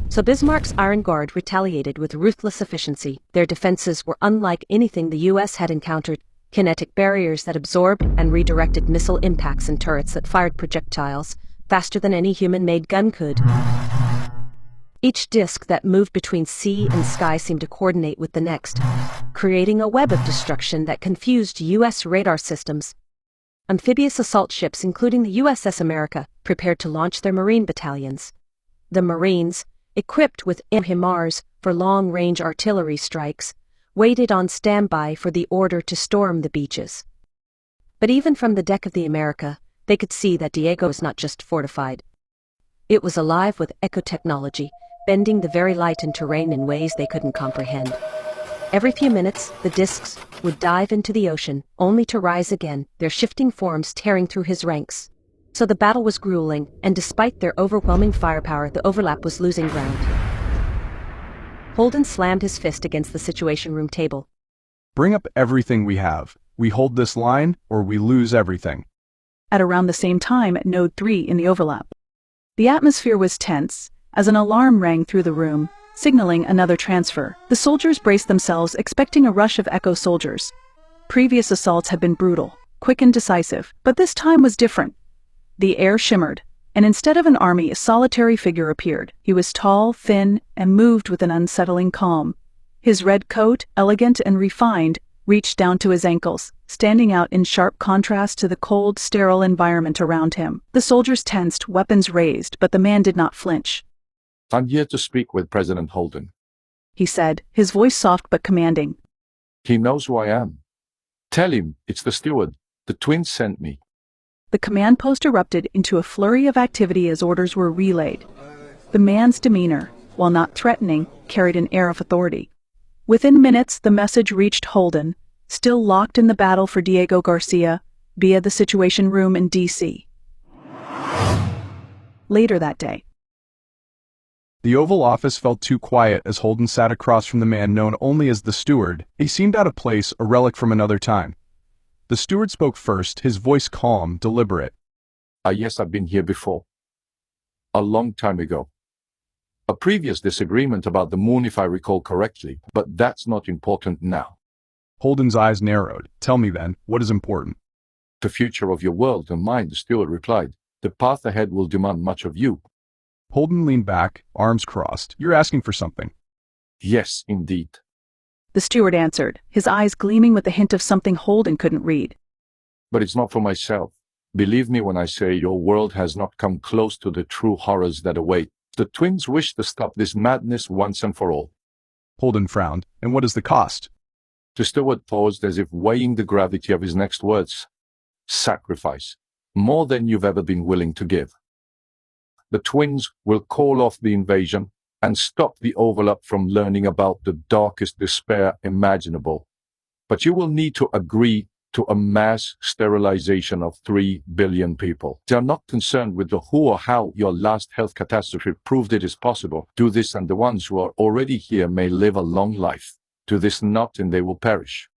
So Bismarck's Iron Guard retaliated with ruthless efficiency. Their defenses were unlike anything the U.S. had encountered, kinetic barriers that absorbed and redirected missile impacts and turrets that fired projectiles faster than any human-made gun could. Each disc that moved between sea and sky seemed to coordinate with the next, creating a web of destruction that confused U.S. radar systems. Amphibious assault ships, including the USS America, prepared to launch their Marine battalions. The Marines, equipped with HIMARS for long-range artillery strikes, waited on standby for the order to storm the beaches. But even from the deck of the America, they could see that Diego was not just fortified. It was alive with echo technology, bending the very light and terrain in ways they couldn't comprehend. Every few minutes, the discs would dive into the ocean, only to rise again, their shifting forms tearing through his ranks. So the battle was grueling, and despite their overwhelming firepower, the overlap was losing ground. Holden slammed his fist against the Situation Room table. Bring up everything we have. We hold this line, or we lose everything. At around the same time at Node 3 in the overlap. The atmosphere was tense, as an alarm rang through the room, signaling another transfer. The soldiers braced themselves, expecting a rush of Echo soldiers. Previous assaults had been brutal, quick and decisive, but this time was different. The air shimmered, and instead of an army, a solitary figure appeared. He was tall, thin, and moved with an unsettling calm. His red coat, elegant and refined, reached down to his ankles, standing out in sharp contrast to the cold, sterile environment around him. The soldiers tensed, weapons raised, but the man did not flinch. "I'm here to speak with President Holden," he said, his voice soft but commanding. "He knows who I am. Tell him it's the steward. The twins sent me." The command post erupted into a flurry of activity as orders were relayed. The man's demeanor, while not threatening, carried an air of authority. Within minutes, the message reached Holden, still locked in the battle for Diego Garcia, via the Situation Room in D.C. Later that day. The Oval Office felt too quiet as Holden sat across from the man known only as the steward. He seemed out of place, a relic from another time. The steward spoke first, his voice calm, deliberate. Yes, I've been here before. A long time ago. A previous disagreement about the moon, if I recall correctly, but that's not important now. Holden's eyes narrowed. Tell me then, what is important? The future of your world and mine, the steward replied. The path ahead will demand much of you. Holden leaned back, arms crossed. You're asking for something. Yes, indeed. The steward answered, his eyes gleaming with the hint of something Holden couldn't read. But it's not for myself. Believe me when I say your world has not come close to the true horrors that await. The twins wish to stop this madness once and for all. Holden frowned. And what is the cost? The steward paused as if weighing the gravity of his next words. Sacrifice. More than you've ever been willing to give. The twins will call off the invasion and stop the overlap from learning about the darkest despair imaginable. But you will need to agree to a mass sterilization of 3 billion people. They are not concerned with the who or how your last health catastrophe proved it is possible. Do this and the ones who are already here may live a long life. Do this not and they will perish.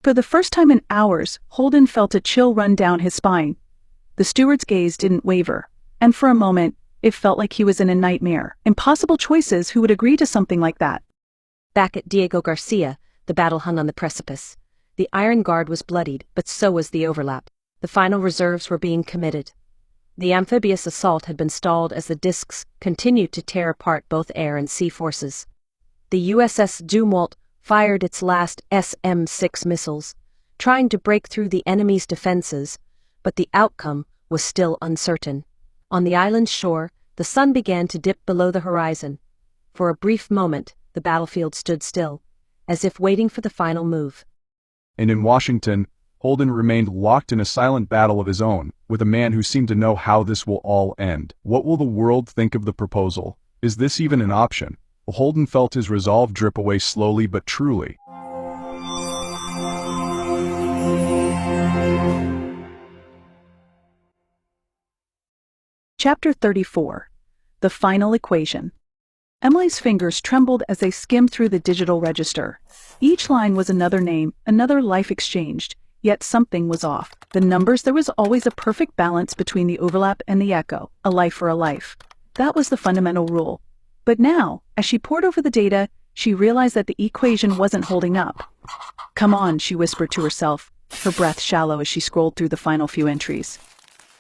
For the first time in hours, Holden felt a chill run down his spine. The steward's gaze didn't waver, and for a moment, it felt like he was in a nightmare. Impossible choices. Who would agree to something like that? Back at Diego Garcia, the battle hung on the precipice. The Iron Guard was bloodied, but so was the overlap. The final reserves were being committed. The amphibious assault had been stalled as the discs continued to tear apart both air and sea forces. The USS Dumont fired its last SM-6 missiles, trying to break through the enemy's defenses, but the outcome was still uncertain. On the island's shore, the sun began to dip below the horizon. For a brief moment, the battlefield stood still, as if waiting for the final move. And in Washington, Holden remained locked in a silent battle of his own, with a man who seemed to know how this will all end. What will the world think of the proposal? Is this even an option? Holden felt his resolve drip away slowly but truly. Chapter 34. The Final Equation. Emily's fingers trembled as they skimmed through the digital register. Each line was another name, another life exchanged, yet something was off. The numbers, there was always a perfect balance between the overlap and the echo, a life for a life. That was the fundamental rule. But now, as she pored over the data, she realized that the equation wasn't holding up. Come on, she whispered to herself, her breath shallow as she scrolled through the final few entries.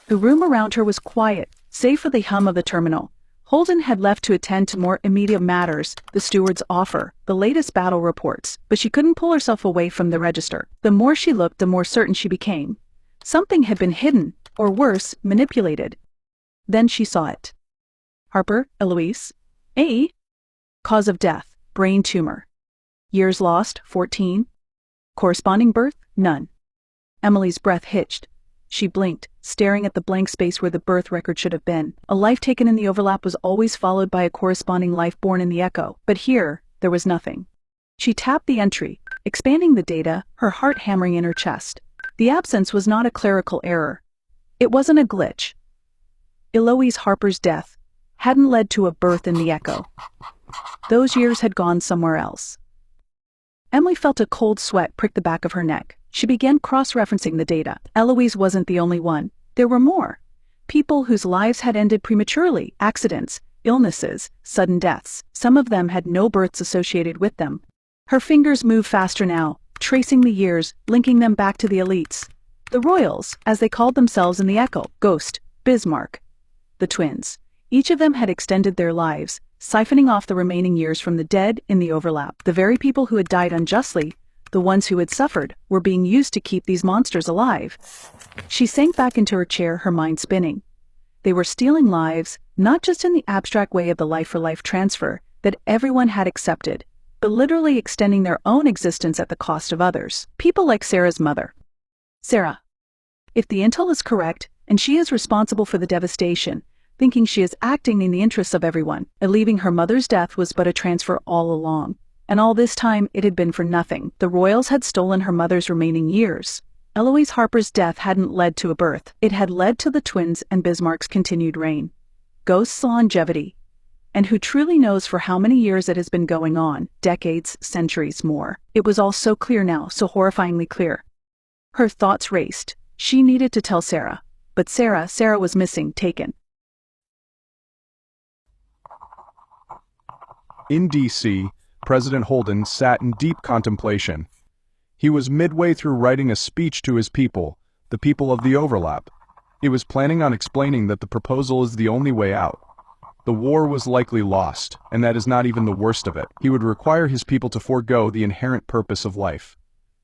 The room around her was quiet, save for the hum of the terminal. Holden had left to attend to more immediate matters, the steward's offer, the latest battle reports, but she couldn't pull herself away from the register. The more she looked, the more certain she became. Something had been hidden, or worse, manipulated. Then she saw it. Harper, Eloise. A. Cause of death, brain tumor. Years lost, 14. Corresponding birth, none. Emily's breath hitched. She blinked, staring at the blank space where the birth record should have been. A life taken in the overlap was always followed by a corresponding life born in the echo, but here, there was nothing. She tapped the entry, expanding the data, her heart hammering in her chest. The absence was not a clerical error. It wasn't a glitch. Eloise Harper's death hadn't led to a birth in the echo. Those years had gone somewhere else. Emily felt a cold sweat prick the back of her neck. She began cross-referencing the data. Eloise wasn't the only one. There were more. People whose lives had ended prematurely, accidents, illnesses, sudden deaths. Some of them had no births associated with them. Her fingers moved faster now, tracing the years, linking them back to the elites. The Royals, as they called themselves in the echo, Ghost, Bismarck. The twins. Each of them had extended their lives, siphoning off the remaining years from the dead in the overlap. The very people who had died unjustly, the ones who had suffered, were being used to keep these monsters alive. She sank back into her chair, her mind spinning. They were stealing lives, not just in the abstract way of the life-for-life transfer that everyone had accepted, but literally extending their own existence at the cost of others. People like Sarah's mother. Sarah. If the intel is correct, and she is responsible for the devastation, thinking she is acting in the interests of everyone, believing her mother's death was but a transfer all along. And all this time, it had been for nothing. The Royals had stolen her mother's remaining years. Eloise Harper's death hadn't led to a birth. It had led to the twins and Bismarck's continued reign. Ghost's longevity. And who truly knows for how many years it has been going on, decades, centuries more. It was all so clear now, so horrifyingly clear. Her thoughts raced. She needed to tell Sarah. But Sarah was missing, taken. In D.C., President Holden sat in deep contemplation. He was midway through writing a speech to his people, the people of the overlap. He was planning on explaining that the proposal is the only way out. The war was likely lost, and that is not even the worst of it. He would require his people to forego the inherent purpose of life,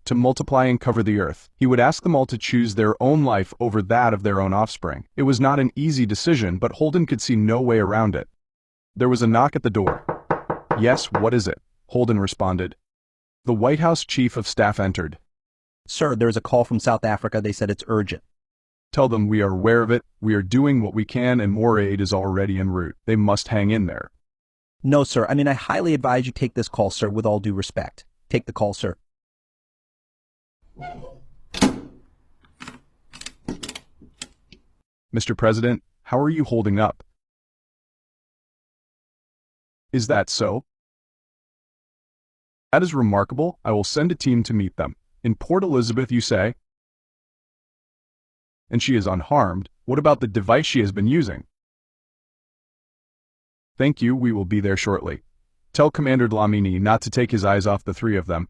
to multiply and cover the earth. He would ask them all to choose their own life over that of their own offspring. It was not an easy decision, but Holden could see no way around it. There was a knock at the door. "Yes, what is it?" Holden responded. The White House Chief of Staff entered. "Sir, there is a call from South Africa. They said it's urgent." "Tell them we are aware of it, we are doing what we can, and more aid is already en route. They must hang in there." "No, sir. I highly advise you take this call, sir, with all due respect. Take the call, sir." "Mr. President, how are you holding up?" "Is that so?" "That is remarkable. I will send a team to meet them. In Port Elizabeth, you say? And she is unharmed. What about the device she has been using?" "Thank you, we will be there shortly. Tell Commander Dlamini not to take his eyes off the three of them."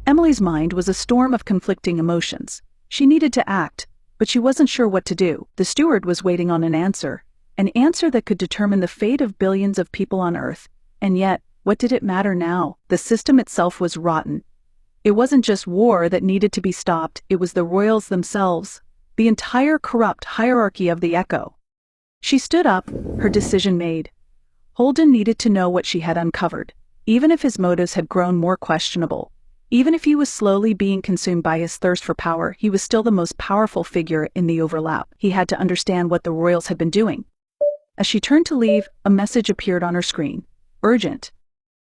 Emily's mind was a storm of conflicting emotions. She needed to act, but she wasn't sure what to do. The steward was waiting on an answer that could determine the fate of billions of people on Earth. And yet, what did it matter now? The system itself was rotten. It wasn't just war that needed to be stopped, it was the royals themselves, the entire corrupt hierarchy of the Echo. She stood up, her decision made. Holden needed to know what she had uncovered, even if his motives had grown more questionable. Even if he was slowly being consumed by his thirst for power, he was still the most powerful figure in the overlap. He had to understand what the royals had been doing. As she turned to leave, a message appeared on her screen. Urgent.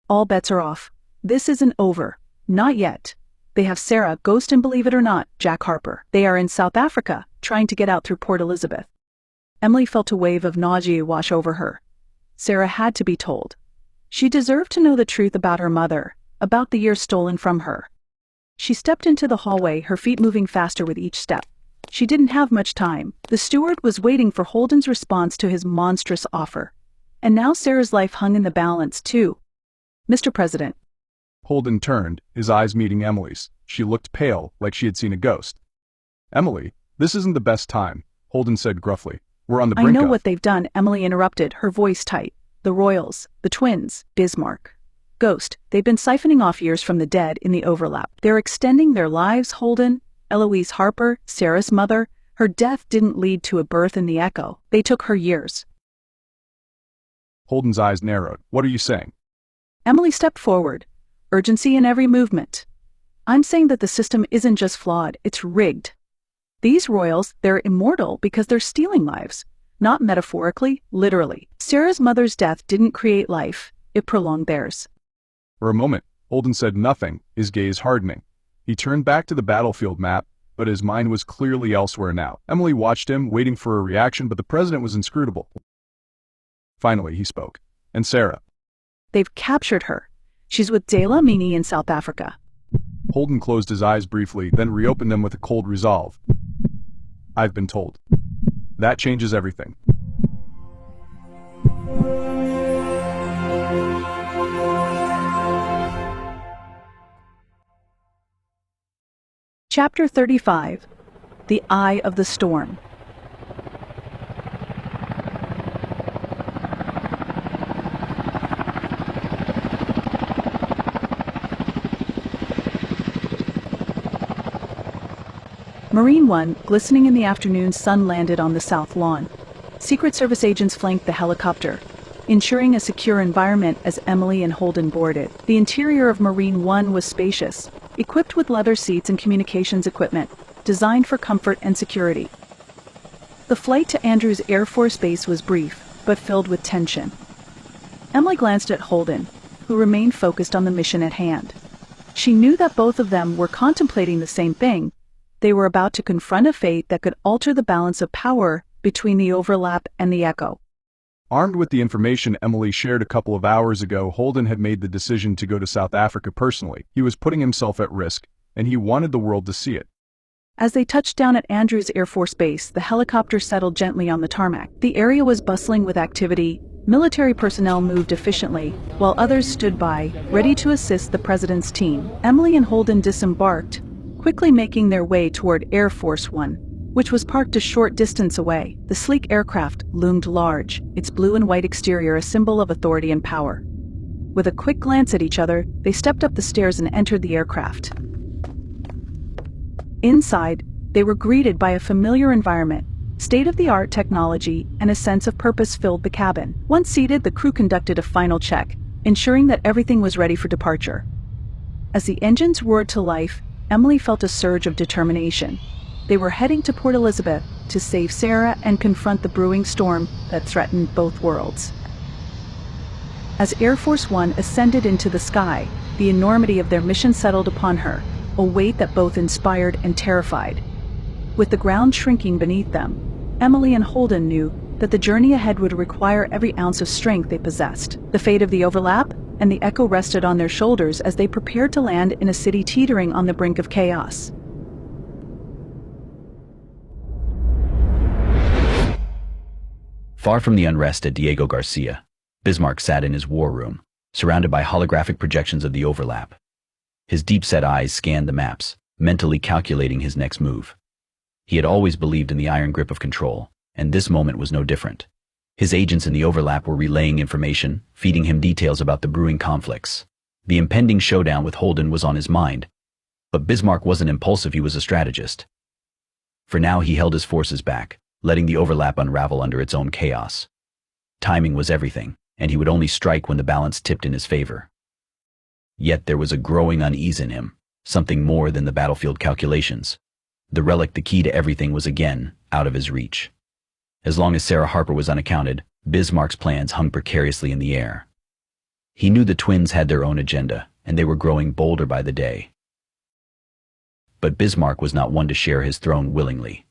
All bets are off. This isn't over. Not yet. They have Sarah, Ghost, and believe it or not, Jack Harper. They are in South Africa, trying to get out through Port Elizabeth. Emily felt a wave of nausea wash over her. Sarah had to be told. She deserved to know the truth about her mother, about the years stolen from her. She stepped into the hallway, her feet moving faster with each step. She didn't have much time. The steward was waiting for Holden's response to his monstrous offer. And now Sarah's life hung in the balance, too. "Mr. President." Holden turned, his eyes meeting Emily's. She looked pale, like she had seen a ghost. "Emily, this isn't the best time," Holden said gruffly. "We're on the brink of—" "I know what they've done," Emily interrupted, her voice tight. "The royals, the twins, Bismarck, Ghost, they've been siphoning off years from the dead in the overlap. They're extending their lives, Holden. Eloise Harper, Sarah's mother, her death didn't lead to a birth in the Echo. They took her years." Holden's eyes narrowed. "What are you saying?" Emily stepped forward. Urgency in every movement. "I'm saying that the system isn't just flawed, it's rigged. These royals, they're immortal because they're stealing lives. Not metaphorically, literally. Sarah's mother's death didn't create life, it prolonged theirs." For a moment, Holden said nothing, his gaze hardening. He turned back to the battlefield map, but his mind was clearly elsewhere now. Emily watched him, waiting for a reaction, but the president was inscrutable. Finally, he spoke. "And Sarah?" "They've captured her. She's with Dlamini in South Africa." Holden closed his eyes briefly, then reopened them with a cold resolve. "I've been told. That changes everything." Chapter 35. The Eye of the Storm. Marine One, glistening in the afternoon sun, landed on the south lawn. Secret Service agents flanked the helicopter, ensuring a secure environment as Emily and Holden boarded. The interior of Marine One was spacious, equipped with leather seats and communications equipment, designed for comfort and security. The flight to Andrews Air Force Base was brief, but filled with tension. Emily glanced at Holden, who remained focused on the mission at hand. She knew that both of them were contemplating the same thing. They were about to confront a fate that could alter the balance of power between the overlap and the Echo. Armed with the information Emily shared a couple of hours ago, Holden had made the decision to go to South Africa personally. He was putting himself at risk, and he wanted the world to see it. As they touched down at Andrews Air Force Base, the helicopter settled gently on the tarmac. The area was bustling with activity, Military personnel moved efficiently, while others stood by, ready to assist the president's team. Emily and Holden disembarked, quickly making their way toward Air Force One, which was parked a short distance away. The sleek aircraft loomed large, its blue and white exterior a symbol of authority and power. With a quick glance at each other, they stepped up the stairs and entered the aircraft. Inside, they were greeted by a familiar environment. State-of-the-art technology and a sense of purpose filled the cabin. Once seated, the crew conducted a final check, ensuring that everything was ready for departure. As the engines roared to life, Emily felt a surge of determination. They were heading to Port Elizabeth to save Sarah and confront the brewing storm that threatened both worlds. As Air Force One ascended into the sky, the enormity of their mission settled upon her, a weight that both inspired and terrified. With the ground shrinking beneath them, Emily and Holden knew that the journey ahead would require every ounce of strength they possessed. The fate of the overlap and the Echo rested on their shoulders as they prepared to land in a city teetering on the brink of chaos. Far from the unrest at Diego Garcia, Bismarck sat in his war room, surrounded by holographic projections of the overlap. His deep-set eyes scanned the maps, mentally calculating his next move. He had always believed in the iron grip of control, and this moment was no different. His agents in the overlap were relaying information, feeding him details about the brewing conflicts. The impending showdown with Holden was on his mind, but Bismarck wasn't impulsive, he was a strategist. For now he held his forces back, letting the overlap unravel under its own chaos. Timing was everything, and he would only strike when the balance tipped in his favor. Yet there was a growing unease in him, something more than the battlefield calculations. The relic, the key to everything, was again out of his reach. As long as Sarah Harper was unaccounted, Bismarck's plans hung precariously in the air. He knew the twins had their own agenda, and they were growing bolder by the day. But Bismarck was not one to share his throne willingly.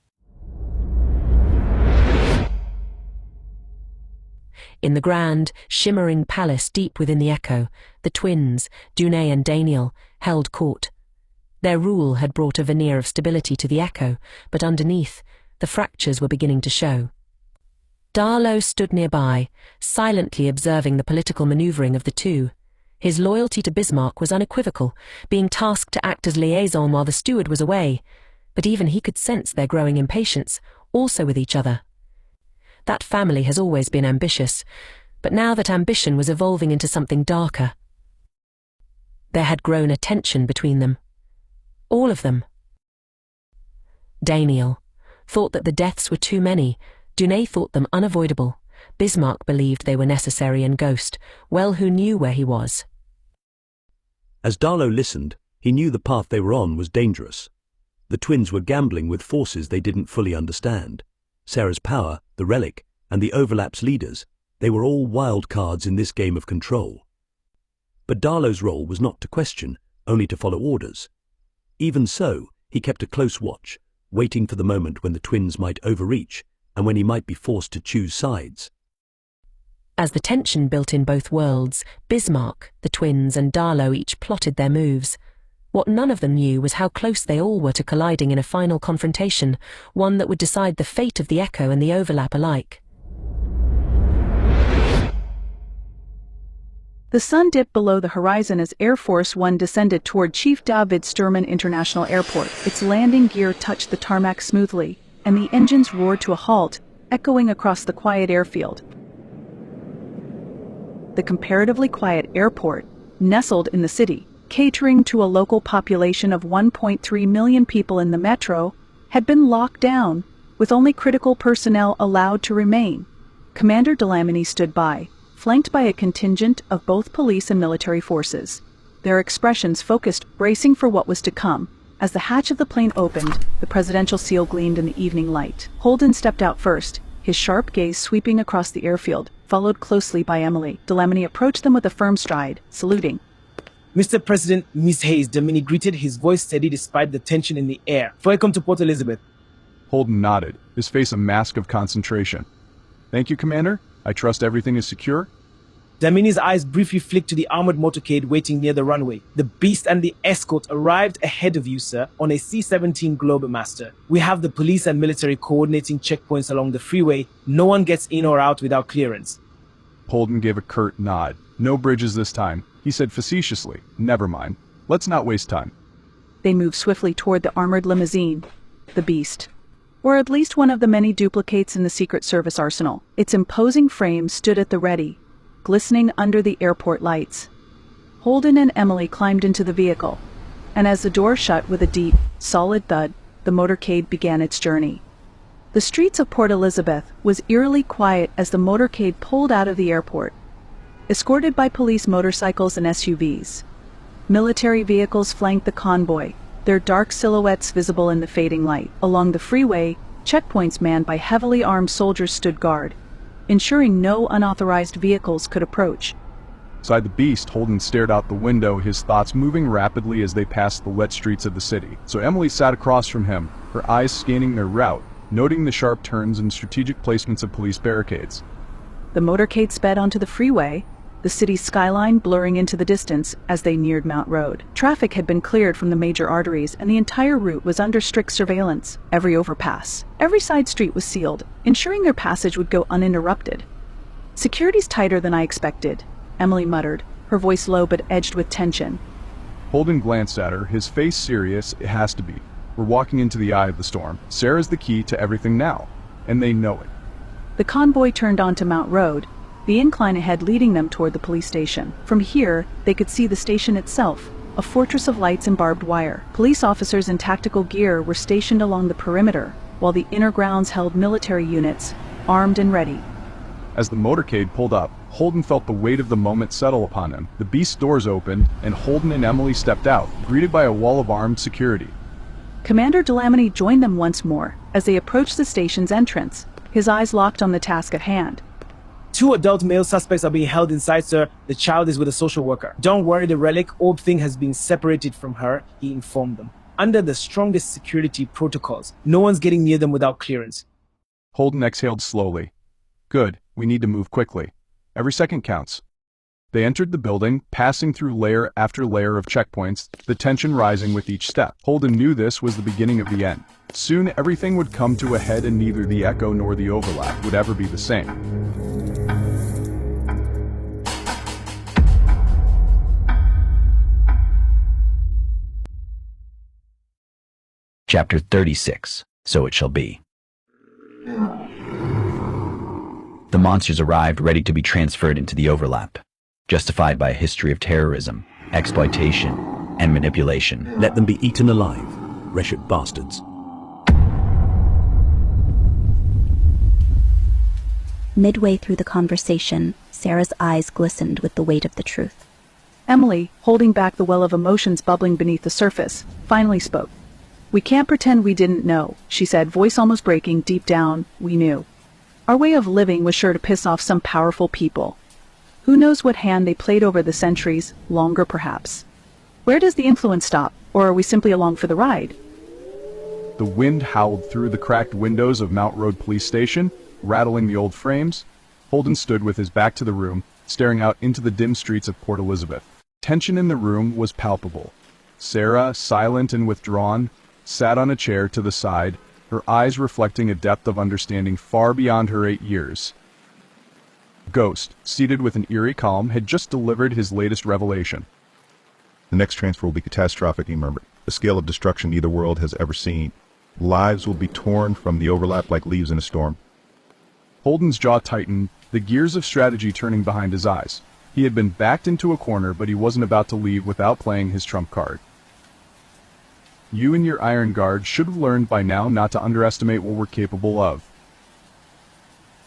In the grand, shimmering palace deep within the Echo, the twins, Dunay and Daniel, held court. Their rule had brought a veneer of stability to the Echo, but underneath, the fractures were beginning to show. Darlow stood nearby, silently observing the political manoeuvring of the two. His loyalty to Bismarck was unequivocal, being tasked to act as liaison while the steward was away, but even he could sense their growing impatience, also with each other. That family has always been ambitious, but now that ambition was evolving into something darker. There had grown a tension between them. All of them. Daniel thought that the deaths were too many. Dunay thought them unavoidable. Bismarck believed they were necessary, and Ghost, well, who knew where he was? As Darlow listened, he knew the path they were on was dangerous. The twins were gambling with forces they didn't fully understand. Sarah's power, the relic, and the overlap's leaders, they were all wild cards in this game of control. But Darlow's role was not to question, only to follow orders. Even so, he kept a close watch, waiting for the moment when the twins might overreach and when he might be forced to choose sides. As the tension built in both worlds, Bismarck, the twins, and Darlow each plotted their moves. What none of them knew was how close they all were to colliding in a final confrontation, one that would decide the fate of the Echo and the overlap alike. The sun dipped below the horizon as Air Force One descended toward Chief David Sturman International Airport. Its landing gear touched the tarmac smoothly, and the engines roared to a halt, echoing across the quiet airfield. The comparatively quiet airport, nestled in the city, catering to a local population of 1.3 million people in the metro, had been locked down, with only critical personnel allowed to remain. Commander Delameny stood by, flanked by a contingent of both police and military forces. Their expressions focused, bracing for what was to come. As the hatch of the plane opened, the presidential seal gleamed in the evening light. Holden stepped out first, his sharp gaze sweeping across the airfield, followed closely by Emily. Delameny approached them with a firm stride, saluting. Mr. President, Miss Hayes, Delameny greeted, his voice steady despite the tension in the air. Welcome to Port Elizabeth. Holden nodded, his face a mask of concentration. Thank you, Commander. I trust everything is secure? Delamany's eyes briefly flicked to the armored motorcade waiting near the runway. The Beast and the escort arrived ahead of you, sir, on a C-17 Globemaster. We have the police and military coordinating checkpoints along the freeway. No one gets in or out without clearance. Holden gave a curt nod. No bridges this time, he said facetiously. Never mind. Let's not waste time. They moved swiftly toward the armored limousine, the Beast, or at least one of the many duplicates in the Secret Service arsenal. Its imposing frame stood at the ready, glistening under the airport lights. Holden and Emily climbed into the vehicle, and as the door shut with a deep, solid thud, the motorcade began its journey. The streets of Port Elizabeth was eerily quiet as the motorcade pulled out of the airport, escorted by police motorcycles and SUVs. Military vehicles flanked the convoy, their dark silhouettes visible in the fading light. Along the freeway, checkpoints manned by heavily armed soldiers stood guard, ensuring no unauthorized vehicles could approach. Inside the Beast, Holden stared out the window, his thoughts moving rapidly as they passed the wet streets of the city. So Emily sat across from him, her eyes scanning their route, noting the sharp turns and strategic placements of police barricades. The motorcade sped onto the freeway, the city's skyline blurring into the distance as they neared Mount Road. Traffic had been cleared from the major arteries, and the entire route was under strict surveillance. Every overpass, every side street was sealed, ensuring their passage would go uninterrupted. "Security's tighter than I expected," Emily muttered, her voice low but edged with tension. Holden glanced at her, his face serious. It has to be. We're walking into the eye of the storm. Sarah's the key to everything now, and they know it. The convoy turned onto Mount Road, the incline ahead leading them toward the police station. From here, they could see the station itself, a fortress of lights and barbed wire. Police officers in tactical gear were stationed along the perimeter, while the inner grounds held military units, armed and ready. As the motorcade pulled up, Holden felt the weight of the moment settle upon him. The Beast's doors opened, and Holden and Emily stepped out, greeted by a wall of armed security. Commander Delamony joined them once more as they approached the station's entrance, his eyes locked on the task at hand. 2 adult male suspects are being held inside, sir. The child is with a social worker. Don't worry, the relic orb thing has been separated from her, he informed them. Under the strongest security protocols, no one's getting near them without clearance. Holden exhaled slowly. Good, we need to move quickly. Every second counts. They entered the building, passing through layer after layer of checkpoints, the tension rising with each step. Holden knew this was the beginning of the end. Soon everything would come to a head, and neither the Echo nor the Overlap would ever be the same. Chapter 36. So It Shall Be. The monsters arrived, ready to be transferred into the Overlap, justified by a history of terrorism, exploitation, and manipulation. Let them be eaten alive, wretched bastards. Midway through the conversation, Sarah's eyes glistened with the weight of the truth. Emily, holding back the well of emotions bubbling beneath the surface, finally spoke. "We can't pretend we didn't know," she said, voice almost breaking. Deep down, we knew. Our way of living was sure to piss off some powerful people. Who knows what hand they played over the centuries, longer perhaps. Where does the influence stop, or are we simply along for the ride? The wind howled through the cracked windows of Mount Road Police Station, rattling the old frames. Holden stood with his back to the room, staring out into the dim streets of Port Elizabeth. Tension in the room was palpable. Sarah, silent and withdrawn, sat on a chair to the side, her eyes reflecting a depth of understanding far beyond her 8 years. Ghost, seated with an eerie calm, had just delivered his latest revelation. The next transfer will be catastrophic, he murmured. A scale of destruction neither world has ever seen. Lives will be torn from the Overlap like leaves in a storm. Holden's jaw tightened, the gears of strategy turning behind his eyes. He had been backed into a corner, but he wasn't about to leave without playing his trump card. You and your Iron Guard should have learned by now not to underestimate what we're capable of.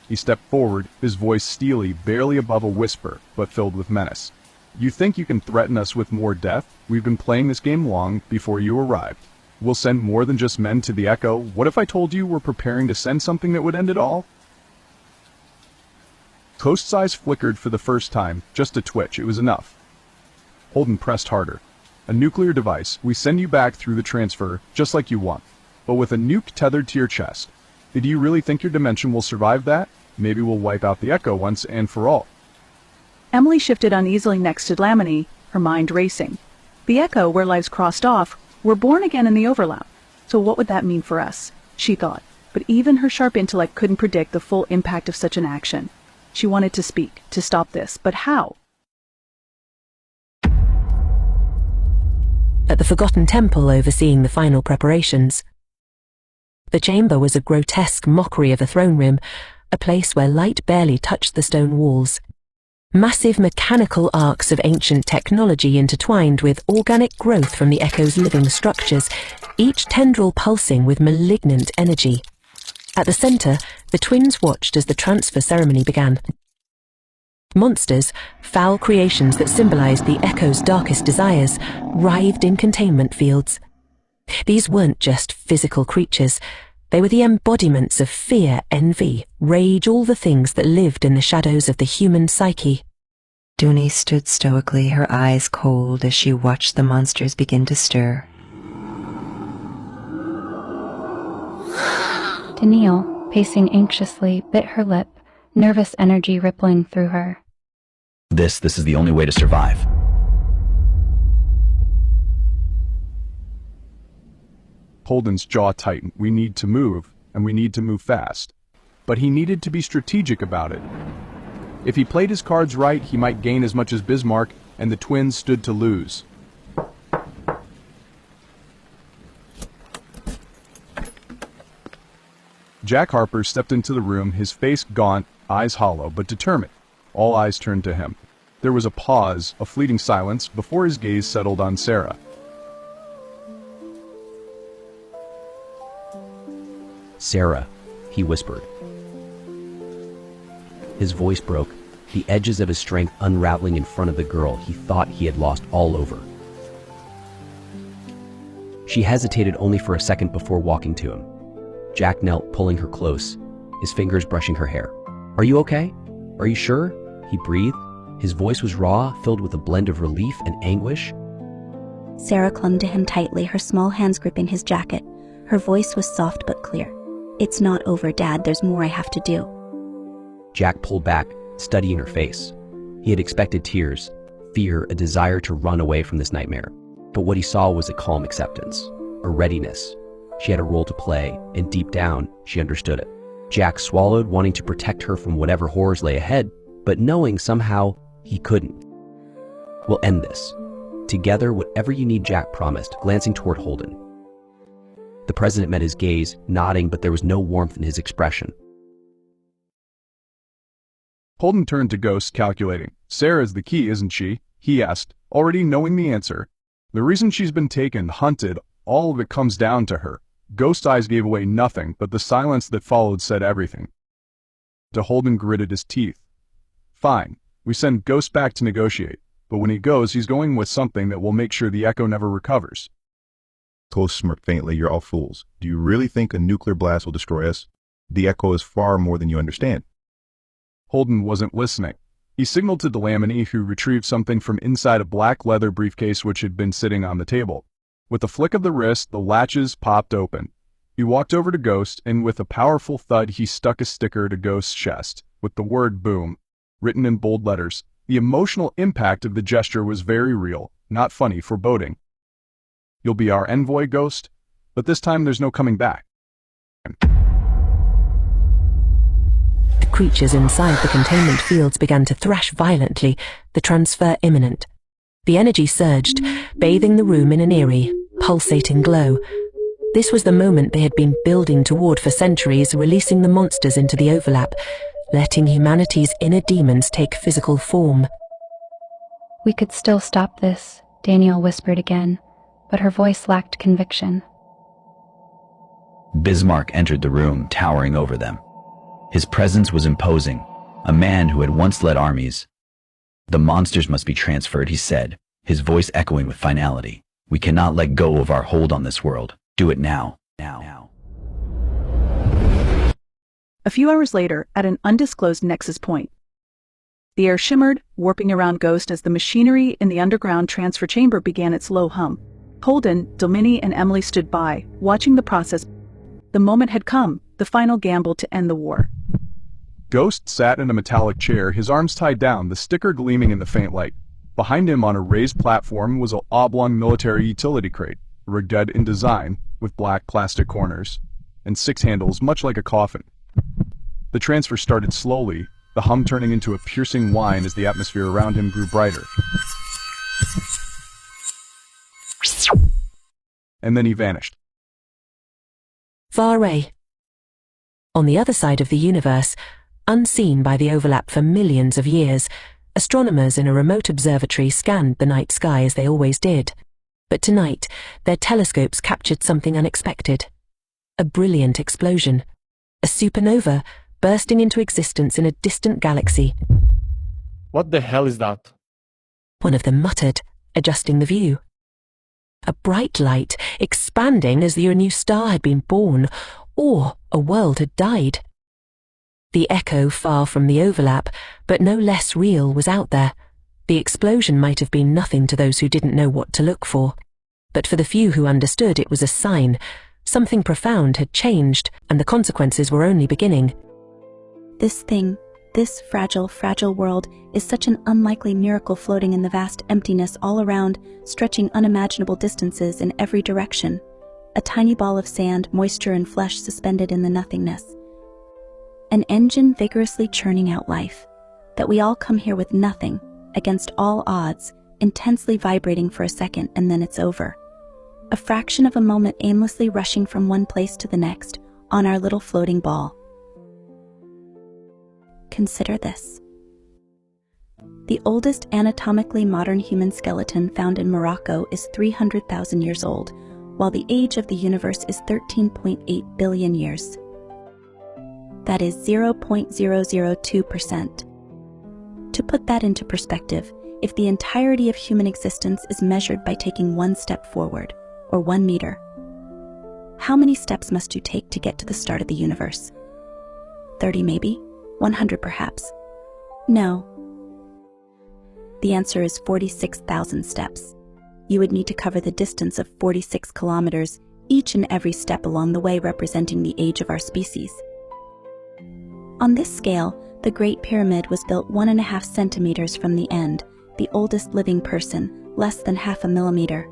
He stepped forward, his voice steely, barely above a whisper, but filled with menace. You think you can threaten us with more death? We've been playing this game long before you arrived. We'll send more than just men to the Echo. What if I told you we're preparing to send something that would end it all? Ghost's eyes flickered for the first time, just a twitch, it was enough. Holden pressed harder. A nuclear device, we send you back through the transfer, just like you want, but with a nuke tethered to your chest. Do you really think your dimension will survive that? Maybe we'll wipe out the Echo once and for all. Emily shifted uneasily next to Delamony, her mind racing. The Echo, where lives crossed off, were born again in the Overlap. So what would that mean for us? She thought, but even her sharp intellect couldn't predict the full impact of such an action. She wanted to speak, to stop this, but how? At the Forgotten Temple overseeing the final preparations. The chamber was a grotesque mockery of a throne room, a place where light barely touched the stone walls. Massive mechanical arcs of ancient technology intertwined with organic growth from the Echo's living structures, each tendril pulsing with malignant energy. At the center, the twins watched as the transfer ceremony began. Monsters, foul creations that symbolized the Echo's darkest desires, writhed in containment fields. These weren't just physical creatures. They were the embodiments of fear, envy, rage, all the things that lived in the shadows of the human psyche. Dooney stood stoically, her eyes cold as she watched the monsters begin to stir. Danielle, pacing anxiously, bit her lip, nervous energy rippling through her. This is the only way to survive. Holden's jaw tightened. We need to move, and we need to move fast. But he needed to be strategic about it. If he played his cards right, he might gain as much as Bismarck, and the twins stood to lose. Jack Harper stepped into the room, his face gaunt, eyes hollow, but determined. All eyes turned to him. There was a pause, a fleeting silence, before his gaze settled on Sarah. Sarah, he whispered. His voice broke, the edges of his strength unraveling in front of the girl he thought he had lost all over. She hesitated only for a second before walking to him. Jack knelt, pulling her close, his fingers brushing her hair. "Are you okay? Are you sure?" he breathed. His voice was raw, filled with a blend of relief and anguish. Sarah clung to him tightly, her small hands gripping his jacket. Her voice was soft but clear. "It's not over, Dad. There's more I have to do." Jack pulled back, studying her face. He had expected tears, fear, a desire to run away from this nightmare. But what he saw was a calm acceptance, a readiness. She had a role to play, and deep down, she understood it. Jack swallowed, wanting to protect her from whatever horrors lay ahead, but knowing somehow he couldn't. "We'll end this. Together, whatever you need," Jack promised, glancing toward Holden. The president met his gaze, nodding, but there was no warmth in his expression. Holden turned to Ghost, calculating. "Sarah's the key, isn't she?" he asked, already knowing the answer. "The reason she's been taken, hunted, all of it comes down to her." Ghost's eyes gave away nothing, but the silence that followed said everything. Holden gritted his teeth. "Fine, we send Ghost back to negotiate, but when he goes, he's going with something that will make sure the Echo never recovers." Ghost smirked faintly. "You're all fools. Do you really think a nuclear blast will destroy us? The Echo is far more than you understand." Holden wasn't listening. He signaled to Delamini, who retrieved something from inside a black leather briefcase which had been sitting on the table. With a flick of the wrist, the latches popped open. He walked over to Ghost, and with a powerful thud, he stuck a sticker to Ghost's chest, with the word "Boom" written in bold letters. The emotional impact of the gesture was very real, not funny, foreboding. "You'll be our envoy, Ghost, but this time there's no coming back." The creatures inside the containment fields began to thrash violently, the transfer imminent. The energy surged, bathing the room in an eerie, pulsating glow. This was the moment they had been building toward for centuries, releasing the monsters into the overlap, letting humanity's inner demons take physical form. "We could still stop this," Danielle whispered again, but her voice lacked conviction. Bismarck entered the room, towering over them. His presence was imposing, a man who had once led armies. "The monsters must be transferred," he said, his voice echoing with finality. "We cannot let go of our hold on this world. Do it now. Now." A few hours later, at an undisclosed nexus point, the air shimmered, warping around Ghost as the machinery in the underground transfer chamber began its low hum. Holden, Domini, and Emily stood by, watching the process. The moment had come, the final gamble to end the war. Ghost sat in a metallic chair, his arms tied down, the sticker gleaming in the faint light. Behind him on a raised platform was an oblong military utility crate, rigged in design, with black plastic corners, and 6 handles much like a coffin. The transfer started slowly, the hum turning into a piercing whine as the atmosphere around him grew brighter. And then he vanished. Far away. On the other side of the universe, unseen by the overlap for millions of years, astronomers in a remote observatory scanned the night sky as they always did. But tonight, their telescopes captured something unexpected. A brilliant explosion. A supernova bursting into existence in a distant galaxy. What the hell is that? One of them muttered, adjusting the view. A bright light, expanding as though a new star had been born, or a world had died. The echo far from the overlap, but no less real, was out there. The explosion might have been nothing to those who didn't know what to look for. But for the few who understood, it was a sign. Something profound had changed, and the consequences were only beginning. This thing, this fragile, fragile world, is such an unlikely miracle floating in the vast emptiness all around, stretching unimaginable distances in every direction. A tiny ball of sand, moisture and flesh suspended in the nothingness. An engine vigorously churning out life. That we all come here with nothing, against all odds, intensely vibrating for a second and then it's over. A fraction of a moment aimlessly rushing from one place to the next, on our little floating ball. Consider this. The oldest anatomically modern human skeleton found in Morocco is 300,000 years old, while the age of the universe is 13.8 billion years. That is 0.002%. To put that into perspective, if the entirety of human existence is measured by taking one step forward, or 1 meter, how many steps must you take to get to the start of the universe? 30 maybe? 100 perhaps? No. The answer is 46,000 steps. You would need to cover the distance of 46 kilometers, each and every step along the way representing the age of our species. On this scale, the Great Pyramid was built 1.5 centimeters from the end, the oldest living person, less than half a millimeter.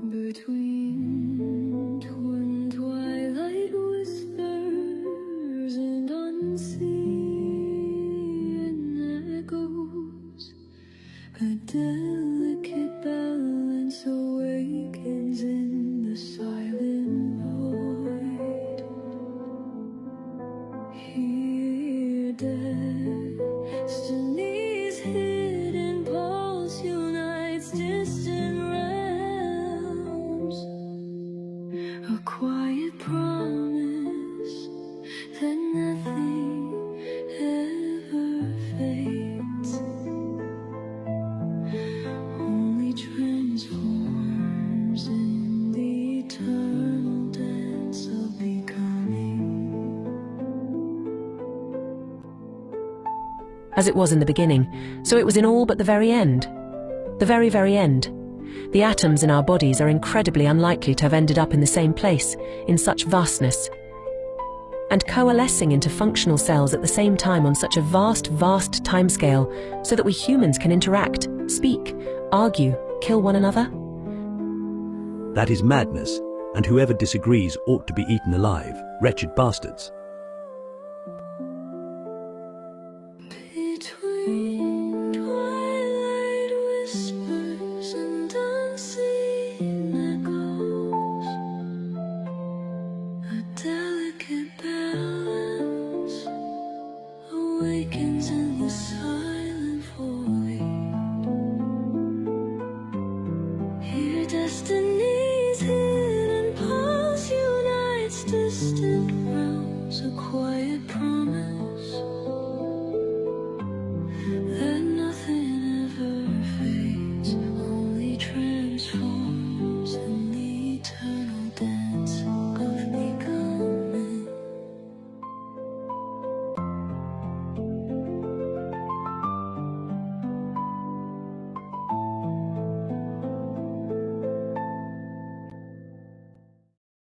Between twin twilight whispers and unseen echoes, a delicate balance awakens in the silent void. Here destiny's hidden pulse unites distant realms, a quiet promise that nothing ever fades, only transforms in the eternal dance of becoming. As it was in the beginning, so it was in all but the very end. The very, very end. The atoms in our bodies are incredibly unlikely to have ended up in the same place, in such vastness. And coalescing into functional cells at the same time on such a vast, vast timescale, so that we humans can interact, speak, argue, kill one another? That is madness, and whoever disagrees ought to be eaten alive, wretched bastards. Between twilight whispers and unseen echoes, a delicate balance awakens in the silence.